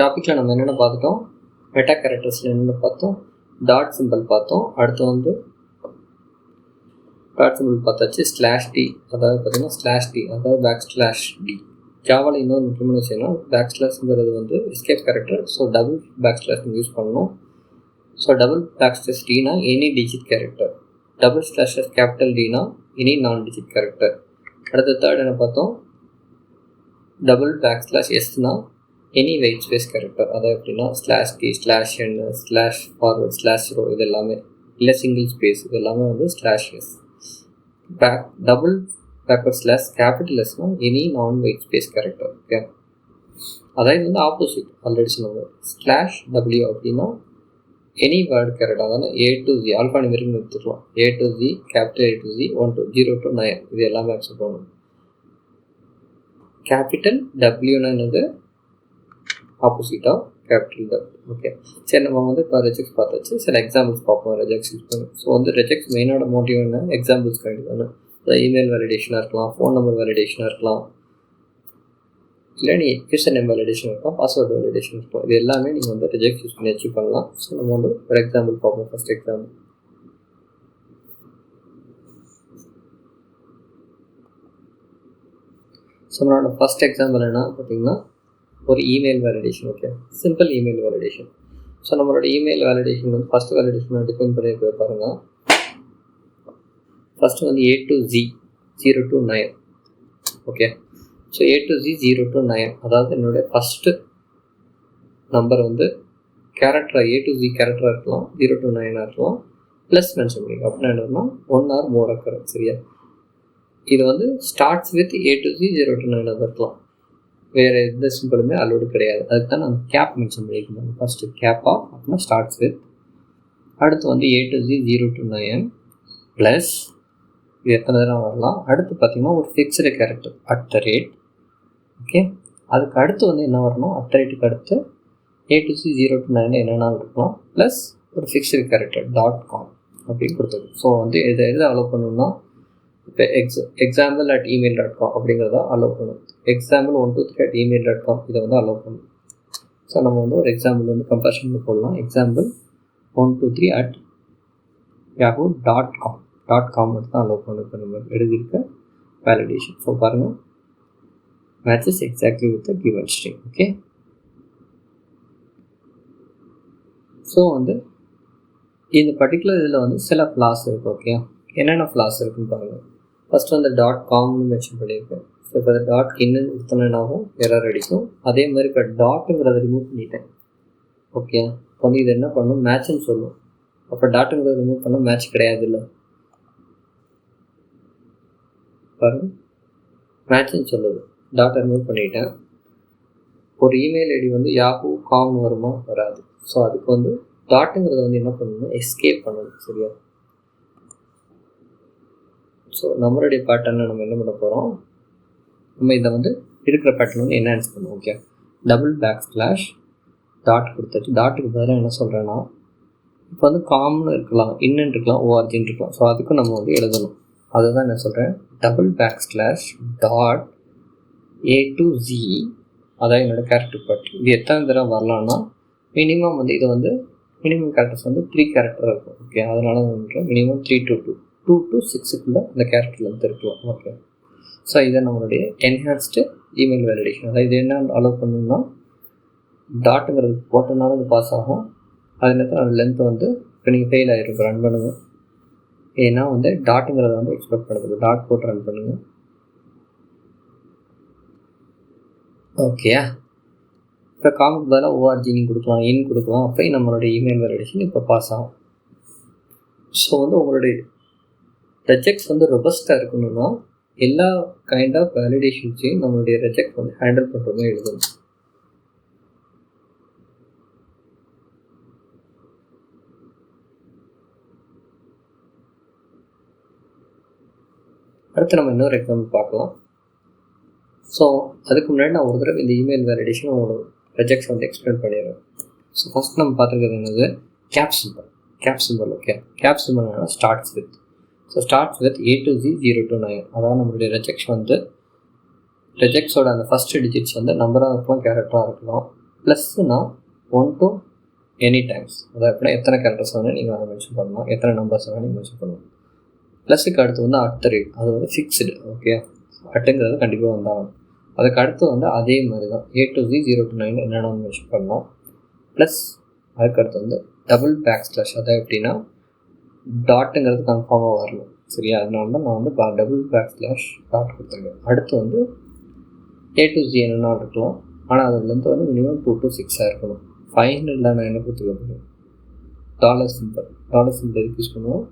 Speaker 1: டாப்பிக்கில் நம்ம என்னென்ன பார்த்துட்டோம், மெட்டா கேரக்டர்ஸில் என்னென்ன பார்த்தோம், டாட் சிம்பிள் பார்த்தோம். அடுத்து வந்து டாட் சிம்பிள் பார்த்தாச்சு. ஸ்லாஷ் டி அதாவது பார்த்தீங்கன்னா ஸ்லாஷ் டி அதாவது பேக் ஸ்லாஷ் டி. ஜாவாவில் இன்னொரு முக்கியமான விஷயம்னா பேக் ஸ்லாஷ்ங்கிறது வந்து escape character. So double back slash use பண்ணணும். ஸோ டபுள் பேக் ஸ்லாஷ் டினா any digit character, double slash capital டினா எனி நான் டிஜிட் கேரக்டர். அடுத்த தேர்ட் என்ன பார்த்தோம், டபுள் பேக் ஸ்லாஷ் எஸ்னா எனி வெயிட் ஸ்பேஸ் கேரக்டர். அதாவது எப்படின்னா slash D slash N slash forward slash row இது எல்லாமே இல்லை சிங்கிள் ஸ்பேஸ் இது எல்லாமே வந்து slash S. Double backward slash capital எஸ்னா any non white space character. Okay, அதாவது வந்து ஆப்போசிட் ஆல்ரெடி சொன்னாங்க. ஸ்லாஷ் டபிள்யூ அப்படின்னா எனி வேர்ட் கேரக்டர், அதாவது A to Z alphanumeric எடுத்துக்கலாம். A to Z capital A to Z 1 to 0 to 9 இது எல்லாமே அக்செப்ட் பண்ணணும். கேபிட்டல் டபிள்யூனா என்னது opposite of capital W. Okay, சரி நம்ம வந்து இப்போ ரெஜெக்ட்ஸ் பார்த்தாச்சு. சில எக்ஸாம்பிள்ஸ் பார்ப்போம் ரெஜெக்ட்ஸ் யூஸ் பண்ணி. ஸோ வந்து ரெஜெக்ட்ஸ் மெயினோட மோட்டிவ் என்ன, எக்ஸாம்பிள்ஸ் கண்டிப்பாக தானே. இமெயில் வேலிடேஷனாக இருக்கலாம், ஃபோன் நம்பர் வேலிடேஷனாக இருக்கலாம், இல்லை நீ யூசர் நேம் வேலிடேஷன் இருக்கலாம், பாஸ்வேர்டு வேலிடேஷன் இருக்கலாம். இது எல்லாமே நீங்கள் வந்து ரெஜெக்ட் யூஸ் பண்ணி அச்சீவ் பண்ணலாம். ஸோ நம்ம வந்து ஒரு எக்ஸாம்பிள் பார்ப்போம். First example. ஸோ நம்மளோட ஃபர்ஸ்ட் எக்ஸாம்பிள் என்ன பார்த்தீங்கன்னா ஒரு email validation. Okay, simple email validation. So நம்மளோட இமெயில் வேலிடேஷன் வந்து ஃபஸ்ட் வேலிடேஷனை டிஃபைன் பண்ணியிருக்க பாருங்கள். ஃபஸ்ட்டு வந்து A to Z 0 to 9. Okay, so A to Z 0 to 9 அதாவது என்னுடைய ஃபஸ்ட்டு நம்பர் வந்து கேரக்டராக A to Z கேரக்டராக இருக்கலாம், 0 to 9 இருக்கலாம், ப்ளஸ் மென்ஷன் பண்ணிக்கலாம். அப்படின்னா என்னன்னா 1 or more occurrence. சரியா, இது வந்து starts with A to Z 0 to 9 இருக்கலாம். வேறு எந்த சிம்பிளுமே அலோடு கிடையாது. அதுக்கு தான் நான் கேப் மென்ஷன் பண்ணியிருக்கேன். ஃபஸ்ட்டு கேப் ஆஃப் அப்படின்னா ஸ்டார்ட்ஸ் வித். அடுத்து வந்து A to Z 0 to 9 plus இது எத்தனை தடவை வரலாம். அடுத்து பார்த்தீங்கன்னா ஒரு ஃபிக்ஸ்டு கேரக்டர் @ ஓகே, அதுக்கு அடுத்து வந்து என்ன வரணும், அட்ரேட்டுக்கு அடுத்து A to C 0 to 9 என்னென்னா இருக்கலாம், ப்ளஸ் ஒரு ஃபிக்ஸ்டு கேரக்டர் .com அப்படின்னு கொடுத்தது. ஸோ வந்து எதை அலோவ் பண்ணணும்னா, இப்போ எக்ஸாம்பிள் அட் email.com அப்படிங்கிறத அலோவ் பண்ணணும். எக்ஸாம்பிள் 123@email.com இதை வந்து அலோவ் பண்ணணும். ஸோ நம்ம வந்து ஒரு எக்ஸாம்பிள் வந்து கம்பேரிஷன் போடலாம். எக்ஸாம்பிள் 123@yahoo.com மட்டும் தான் அலோவ் பண்ணணும். இப்போ நம்ம எழுதியிருக்க வேலிடேஷன். ஸோ பாருங்கள், matches exactly with the given string. Okay, so வந்து இந்த பர்டிகுலர் இதில் வந்து சில ஃப்ளாஸ் இருக்குது. ஓகே, என்னென்ன ஃப்ளாஸ் இருக்குன்னு பாருங்கள். ஃபஸ்ட்டு வந்து .comனு மென்ஷன் பண்ணியிருக்கேன். ஸோ இப்போ அதை .inன்னு கொடுத்தனாகும் எரர் அடிக்கும். அதே மாதிரி இப்போ டாட்டுங்கிறத ரிமூவ் பண்ணிட்டேன். ஓகே, இப்போ வந்து இது என்ன பண்ணணும், மேட்ச்னு சொல்லும். அப்போ டாட்டுங்கிறத ரிமூவ் பண்ணால் மேட்ச் கிடையாது. இல்லை பாருங்கள், மேட்ச்னு சொல்லுது. டாட்டை ரிமூவ் பண்ணிட்டேன். ஒரு இமெயில் ஐடி வந்து yahoo.com வருமா, வராது. ஸோ அதுக்கு வந்து டாட்டுங்கிறத வந்து என்ன பண்ணணும், எஸ்கேப் பண்ணணும். சரியா? ஸோ நம்மளுடைய பேட்டர்னை நம்ம என்ன பண்ண போகிறோம், நம்ம இதை வந்து இருக்கிற பேட்டர்ன் வந்து என்ஹான்ஸ் பண்ணுவோம். ஓகே, // டாட் கொடுத்தாச்சு. டாட்டுக்கு பதிலாக என்ன சொல்கிறேன்னா, இப்போ வந்து காம்னு இருக்கலாம், இன்னுன்னு இருக்கலாம், ஓஆர்ஜின்னு இருக்கலாம். ஸோ அதுக்கும் நம்ம வந்து எழுதணும். அதுதான் என்ன சொல்கிறேன், // A to Z, அதான் என்னோடய கேரக்டர் பார்ட். இது எத்தனை தடவை வரலான்னா, மினிமம் வந்து இது வந்து மினிமம் கேரக்டர்ஸ் வந்து 3 கேரக்டர் இருக்கும். ஓகே, அதனால வந்து மினிமம் 3 to 2 to 6க்குள்ளே இந்த கேரக்டர் வந்து இருக்கலாம். ஓகே, ஸோ இதை நம்மளுடைய என்ஹான்ஸ்டு இமெயில் வேலிடேஷன். அதாவது இது என்ன அலோவ் பண்ணணும்னா, டாட்டுங்கிறது போட்டனால இது பாஸ் ஆகும். அது நேரத்தில் அந்த லென்த் வந்து இப்போ நீங்கள் ஃபெயில் ஆகிருக்கும், ரன் பண்ணுங்கள். ஏன்னா வந்து டாட்டுங்கிறத வந்து எக்ஸ்பெக்ட் பண்ணுறது, டாட் போட்டு ரன் பண்ணுங்கள். ஓகே, இப்போ காமுக்கு பதிலாக ஓஆர்ஜின்னு கொடுக்கலாம், இன் கொடுக்கலாம். அப்போ நம்மளுடைய இமெயில் வேலிடேஷன் இப்போ பாஸ் ஆகும். ஸோ வந்து உங்களுடைய ரெஜெக்ட்ஸ் வந்து ரொபஸ்ட்டாக இருக்கணும்னா எல்லா கைண்ட் ஆஃப் வேலிடேஷன்ஸையும் நம்மளுடைய ரெஜெக்ட் வந்து ஹேண்டில் பண்ணுறதும் எழுதணும். அடுத்து நம்ம இன்னொரு எக்ஸாம்பிள் பார்க்கலாம். ஸோ அதுக்கு முன்னாடி நான் ஒரு தடவை இந்த இமெயில் வேலிடேஷன் உங்களுக்கு ரெஜெக்ட்ஸ் வந்து எக்ஸ்பிளைன் பண்ணிடுறேன். ஸோ ஃபஸ்ட் நம்ம பார்த்துருக்கிறது என்னது, cap symbol. Okay, cap symbol என்னன்னா starts with. So starts with A to Z 0 to 9. அதாவது நம்மளுடைய ரெஜெக்ட்ஸோட அந்த ஃபஸ்ட்டு டிஜிட்ஸ் வந்து நம்பராக இருக்கலாம், கேரக்டராக இருக்கலாம். ப்ளஸ்னா 1 to எனி டைம்ஸ். அதாவது எப்படின்னா எத்தனை கேரக்டர்ஸ் வேணும் நீங்கள் அதை மென்ஷன் பண்ணலாம், எத்தனை நம்பர்ஸ் வேணும் நீங்கள் மென்ஷன் பண்ணலாம். ப்ளஸுக்கு அடுத்து வந்து @ அது வந்து ஃபிக்ஸ்டு. ஓகே, அட்டுங்கிறது கண்டிப்பாக வந்தாகணும். அதுக்கு அடுத்து வந்து அதே மாதிரி தான் A to Z 0 to 9 என்னென்ன மென்ஷன் பண்ணலாம். ப்ளஸ் அதுக்கடுத்து வந்து // அதான் எப்படின்னா டாட்டுங்கிறது கன்ஃபார்மாக வரணும். சரியா? அதனால தான் நான் வந்து // டாட் கொடுத்துருக்கேன். அடுத்து வந்து A to Z என்னென்னா இருக்கலாம், ஆனால் அதுலேருந்து வந்து மினிமம் 2 to 6 இருக்கணும். ஃபைனலில் நான் என்ன கொடுத்துருக்கேன், $சிம்பிள் எதுக்கு யூஸ் பண்ணுவோம்,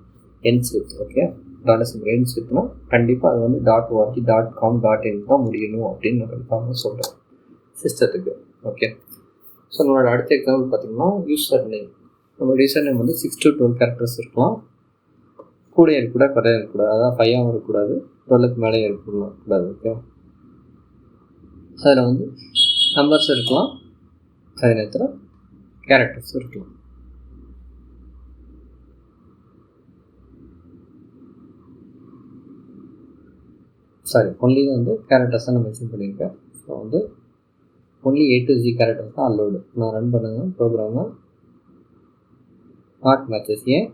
Speaker 1: ends with. Okay, $dollar symbol ends வித்னா கண்டிப்பாக அது வந்து .org .com .in தான் முடியணும் அப்படின்னு நான் கன்ஃபார்மாக சொல்கிறேன் சிஸ்டத்துக்கு. ஓகே, ஸோ நம்மளோட அடுத்த எக்ஸாம்பிள் பார்த்திங்கன்னா யூசர் நேம். நம்மளோட யூசர் நேம் வந்து 6 to 12 கேரக்டர்ஸ் இருக்கலாம். கூட இருக்கக்கூடாது, குறைய இருக்கக்கூடாது. அதான் 5ஆகவும் இருக்கக்கூடாது, 12க்கு மேலே இருக்கக்கூடாது. ஓகே, அதில் வந்து நம்பர்ஸ் இருக்கலாம், அதே நேரத்தில் கேரக்டர்ஸ் இருக்கலாம். ஒன்லி வந்து கேரக்டர்ஸ் தான் நான் மென்ஷன் பண்ணியிருக்கேன். ஸோ வந்து only A to Z characters தான் அலோடு. நான் ரன் பண்ணுங்க ப்ரோக்ராமை, நாட் மேட்சஸ். ஏன்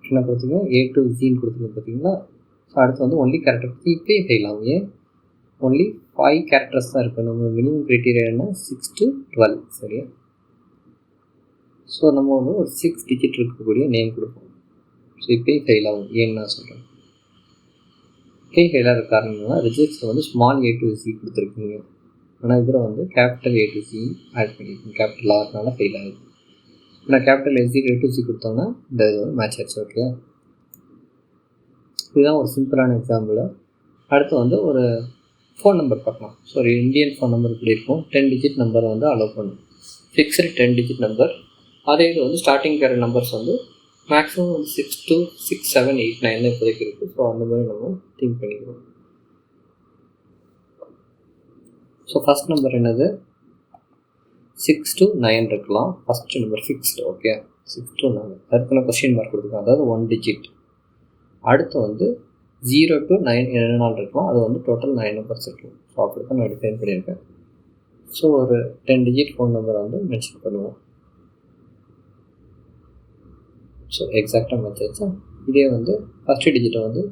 Speaker 1: என்ன கொடுத்துருக்கேன், A to Zன்னு கொடுத்துருக்கேன் பார்த்தீங்களா. ஸோ அடுத்து வந்து ஒன்லி கேரக்டர் இப்போயே ஃபெயில் ஆகும். ஏன், ஒன்லி 5 கேரக்டர்ஸ் தான் இருக்குது. நம்ம மினிமம் க்ரைட்டீரியா என்ன, 6 to 12. சரியா? ஸோ நம்ம வந்து ஒரு 6 டிஜிட் இருக்கக்கூடிய நேம் கொடுப்போம். ஸோ இப்போயே ஃபெயில் ஆகும். ஏன்னு நான் சொல்கிறேன். ஃபெயில் ஆகிற காரணம்னா ரிஜெக்ட்ஸில் வந்து ஸ்மால் A to Z கொடுத்துருக்கீங்க, ஆனால் இதில் வந்து capital A to Z add பண்ணியிருக்கீங்க. கேபிட்டல் ஆர்னால ஃபெயில் ஆகுது. நான் கேபிட்டல் A to Z கொடுத்தோன்னா இந்த இது வந்து மேட்ச் ஆச்சு. ஓகே, இதுதான் ஒரு சிம்பிளான எக்ஸாம்பிள். அடுத்து வந்து ஒரு ஃபோன் நம்பர் பார்க்கலாம். ஸோ ஒரு இந்தியன் ஃபோன் நம்பர் இப்படி இருக்கும். 10 டிஜிட் நம்பரை வந்து அலோவ் பண்ணும், ஃபிக்ஸ்டு 10 டிஜிட் நம்பர். அதே இது வந்து ஸ்டார்டிங் கேர நம்பர்ஸ் வந்து மேக்ஸிமம் வந்து 6 to 6, 7, 8, 9 இப்போதைக்கு இருக்குது. ஸோ அந்த மாதிரி நம்ம திங்க் பண்ணிக்கிறோம். ஸோ ஃபஸ்ட் நம்பர் என்னது 6 to 9 இருக்கலாம். First number fixed. Okay, 6 to 9 அதுக்கான கொஸ்டின் மார்க் கொடுத்துருக்கோம், அதாவது 1 digit. அடுத்து வந்து 0 to 9 என்ன நாள் இருக்கலாம், அது வந்து டோட்டல் 9 நம்பர்ஸ் இருக்கும். ஸோ அப்படி தான் நான் டிஃபைன் பண்ணியிருக்கேன். ஸோ ஒரு 10 digit ஃபோன் நம்பர் வந்து மென்ஷன் பண்ணுவோம். ஸோ எக்ஸாக்டாக மேட்ச் ஆச்சா. இதே வந்து ஃபஸ்ட்டு டிஜிட்டை வந்து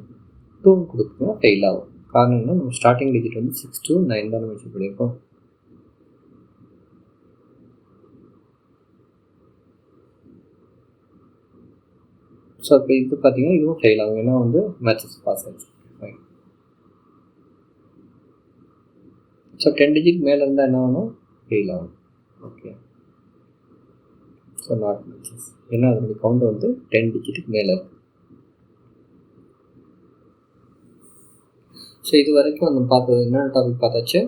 Speaker 1: 2 கொடுத்தீங்கன்னா ஃபெயில் ஆகும். காரணம் என்ன, நம்ம ஸ்டார்டிங் டிஜிட் வந்து 6 to 9 தானே மென்ஷன் பண்ணியிருக்கோம். ஸோ இப்போ இது பார்த்தீங்கன்னா இதுவும் ஃபெயில் ஆகும், ஏன்னா வந்து மேட்சஸ் பாஸ் ஆகிடுச்சு. ஃபைன். ஸோ 10 digit மேலே இருந்தால் என்ன ஆகணும், ஃபெயில் ஆகும். ஓகே, ஸோ நாட் மேட்சஸ், ஏன்னா அதனுடைய கவுண்ட் வந்து 10 digit மேலே இருக்குது. ஸோ இது வரைக்கும் நம்ம பார்த்தது என்னென்ன டாபிக் பார்த்தாச்சு,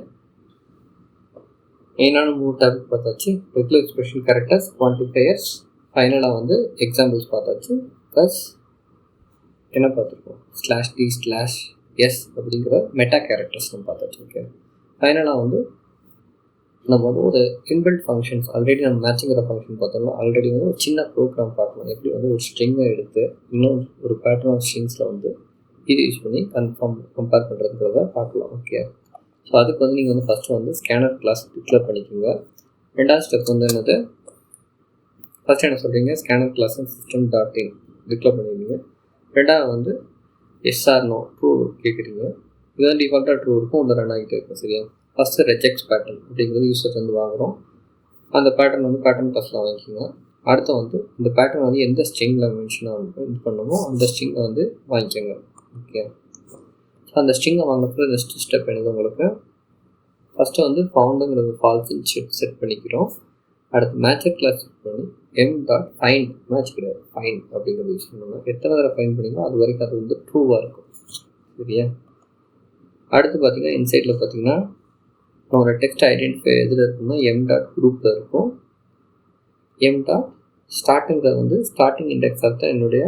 Speaker 1: மெயினான 3 டாபிக் பார்த்தாச்சு. ரெகுலர் எக்ஸ்பிரஷன், கேரக்டர்ஸ், குவான்டிஃபையர்ஸ், ஃபைனலாக வந்து எக்ஸாம்பிள்ஸ் பார்த்தாச்சு. ப்ளஸ் என்ன பார்த்துருக்கோம், /d/s அப்படிங்கிற மெட்டா கேரக்டர்ஸ் நம்ம பார்த்தாச்சு. ஓகே, ஃபைனலாக வந்து நம்ம வந்து ஒரு இன்பில்ட் ஃபங்க்ஷன்ஸ், ஆல்ரெடி நம்ம மேட்சிங்கிற ஃபங்க்ஷன் பார்த்தோம்னா ஆல்ரெடி வந்து ஒரு சின்ன ப்ரோக்ராம் பார்க்கணும், எப்படி வந்து ஒரு ஸ்ட்ரிங்கை எடுத்து இன்னும் ஒரு பேட்டர்ன் ஆஃப் ஸ்ட்ரிங்ஸில் வந்து இது யூஸ் பண்ணி கம்பேர் பண்ணுறதுங்கிறத பார்க்கலாம். ஓகே, ஸோ அதுக்கு வந்து நீங்கள் வந்து ஃபஸ்ட்டு வந்து ஸ்கேனர் கிளாஸ் டிக்ளேர் பண்ணிக்கோங்க. ரெண்டாவது ஸ்டெப் வந்து என்னது, ஃபஸ்ட்டு என்ன சொல்கிறீங்க, ஸ்கேனர் கிளாஸ் system.in டிக்ளேர் பண்ணிடுவீங்க. ரெண்டாவது வந்து SR/No ட்ரூ கேட்குறீங்க. இதுதான் டிஃபால்ட்டாக ட்ரூ இருக்கும், உள்ள ரன் ஆகிட்டே இருக்கும். சரியா, ஃபஸ்ட்டு ரெஜெக்ட்ஸ் பேட்டர்ன் அப்படிங்கிறது யூசர் வந்து வாங்குகிறோம். அந்த பேட்டர்ன் வந்து பேட்டர்ன் கிளாஸில் வாங்கிக்கோங்க. அடுத்து வந்து இந்த பேட்டர்ன் வந்து எந்த ஸ்ட்ரிங்கில் மென்ஷனாக இது பண்ணணுமோ அந்த ஸ்ட்ரிங்கை வந்து வாங்கிக்கோங்க. ஓகே, ஸோ அந்த ஸ்ட்ரிங்கை வாங்கினப்போ நெக்ஸ்ட் ஸ்டெப் என்னது உங்களுக்கு, ஃபஸ்ட்டு வந்து ஃபவுண்டுங்கிறது ஃபால்ஸ்ன்னு செட் பண்ணிக்கிறோம். அடுத்து மேட்சர் கிளாஸ் செட் பண்ணி m.find மேட்ச் கிடையாது, ஃபைன் அப்படிங்கிறது யூஸ் பண்ணணும். எத்தனை தடவை ஃபைன் பண்ணிங்களோ அது வரைக்கும் அது வந்து ட்ரூவாக இருக்கும். சரியா, அடுத்து பார்த்தீங்கன்னா இன்சைட்டில் பார்த்தீங்கன்னா நம்மளோட டெக்ஸ்ட் ஐடென்டிஃபை எதில் இருக்குன்னா m.groupல இருக்கும். m.startங்கிறது வந்து ஸ்டார்டிங் இண்டெக்ஸ் ஆஃப் தான் என்னுடைய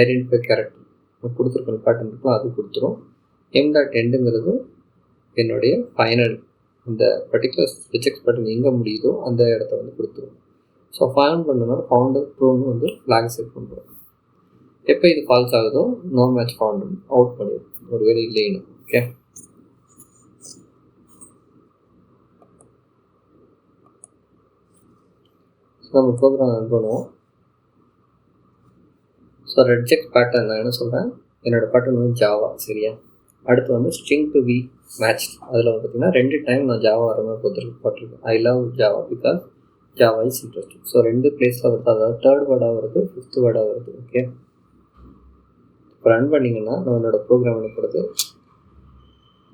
Speaker 1: ஐடென்டிஃபை கேரக்டர் கொடுத்துருக்கணும் பேட்டர்ன் இருக்கும், அது கொடுத்துரும். m.endங்கிறது என்னுடைய ஃபைனல், இந்த பர்டிகுலர் ரிஜெக்ட் பேட்டர்ன் எங்கே முடியுதோ அந்த இடத்த வந்து கொடுத்துரும். ஸோ ஃபைன் பண்ணனால ஃபவுண்டர் ட்ரூன்னு வந்து ஃப்ளாக் செட் பண்ணுறோம். எப்போ இது ஃபால்ஸ் ஆகுதோ நோ மேட்ச் ஃபவுண்ட் அவுட் பண்ணிடும், ஒரு வேலை இல்லைன்னு. ஓகே, ஸோ நம்ம ப்ரோக்ராம் ரன் பண்ணுவோம். ஸோ ரெஜெக்ட் பேட்டர்ன் நான் என்ன சொல்கிறேன், என்னோடய பேட்டர்ன் வந்து ஜாவா. சரியா, அடுத்து வந்து string to be matched, அதில் வந்து பார்த்திங்கன்னா 2 டைம் நான் ஜாவா வர மாதிரி போட்டிருக்கேன். I love Java because Java is interesting. So 2 பிளேஸில் வருது, அதாவது 3rd வேர்டாக வருது, 5th வேர்டாக வருது. ஓகே, இப்போ ரன் பண்ணிங்கன்னா நம்ம என்னோடய ப்ரோக்ராம் அனுப்புறது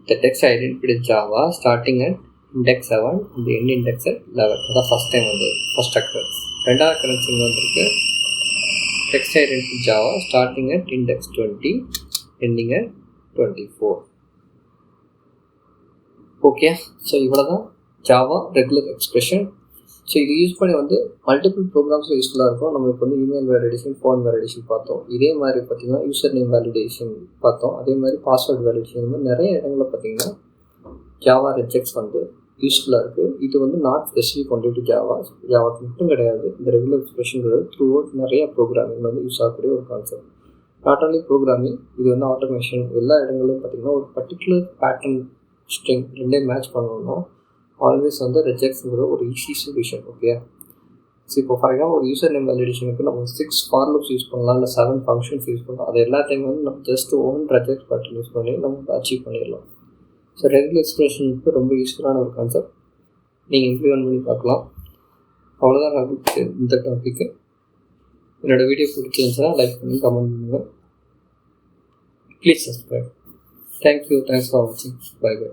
Speaker 1: the text identified Java starting at index 7 and end index at 11. அதான் ஃபஸ்ட் டைம் வந்து ஃபஸ்ட் அக்கரன்ஸ். ரெண்டாவது அக்கரன்ஸ் இங்கே வந்துருக்கு, text identified Java starting at index 20 ending at 24. Okay, so இவ்வளோ தான் ஜாவா ரெகுலர் எக்ஸ்பிரஷன். ஸோ இது யூஸ் பண்ணி வந்து மல்டிபிள் ப்ரோக்ராம்ஸில் யூஸ்ஃபுல்லாக இருக்கும். நம்ம இப்போ வந்து இமெயில் வேலிடேஷன், ஃபோன் வேலிடேஷன் பார்த்தோம். இதே மாதிரி பார்த்திங்கன்னா யூசர் நேம் வேலிடேஷன் பார்த்தோம். அதே மாதிரி பாஸ்வேர்ட் வேலிடேஷன், இந்த மாதிரி நிறைய இடங்களில் பார்த்திங்கன்னா ஜாவா ரெஜெக்ட்ஸ் வந்து யூஸ்ஃபுல்லாக இருக்குது. இது வந்து நாட் ஸ்பெசிஃபிக் ஒன்லி டு ஜாவாக்கு மட்டும் கிடையாது. இந்த ரெகுலர் எக்ஸ்பிரஷன்கிறது த்ரூ அவுட் நிறைய ப்ரோக்ராமிங் வந்து யூஸ் ஆகக்கூடிய ஒரு கான்செப்ட். நாட் ஓன்லி ப்ரோக்ராமிங், இது வந்து ஆட்டோமேஷன், எல்லா இடங்களிலும் பார்த்திங்கன்னா ஒரு பர்டிகுலர் பேட்டர்ன் ஸ்ட்ரிங் ரெண்டே மேட்ச் பண்ணணும்னா ஆல்வேஸ் வந்து ரெஜெக்ட்ஸுங்கிற ஒரு ஈஸி சொல்யூஷன். ஓகே, ஸோ இப்போ ஃபார் எக்ஸாம்பிள் ஒரு யூசர் நேம் வேலிடேஷனுக்கு நம்ம 6 ஃபார் லூப்ஸ் யூஸ் பண்ணலாம், இல்லை 7 ஃபங்க்ஷன்ஸ் யூஸ் பண்ணலாம். அது எல்லாத்தையும் வந்து நம்ம just one reject pattern use பண்ணி நம்ம அச்சீவ் பண்ணிடலாம். ஸோ ரெகுலர் எக்ஸ்பிரஷனுக்கு ரொம்ப யூஸ்ஃபுல்லான ஒரு கான்செப்ட், நீங்கள் இம்ப்ளிமெண்ட் பண்ணி பார்க்கலாம். அவ்வளோதான் நான் இந்த டாப்பிக்கு. என்னோடய வீடியோ பிடிச்சிருந்துச்சுன்னா லைக் பண்ணி கமெண்ட் பண்ணுங்கள். Please subscribe. Thank you, thanks for வாட்சிங். Bye by.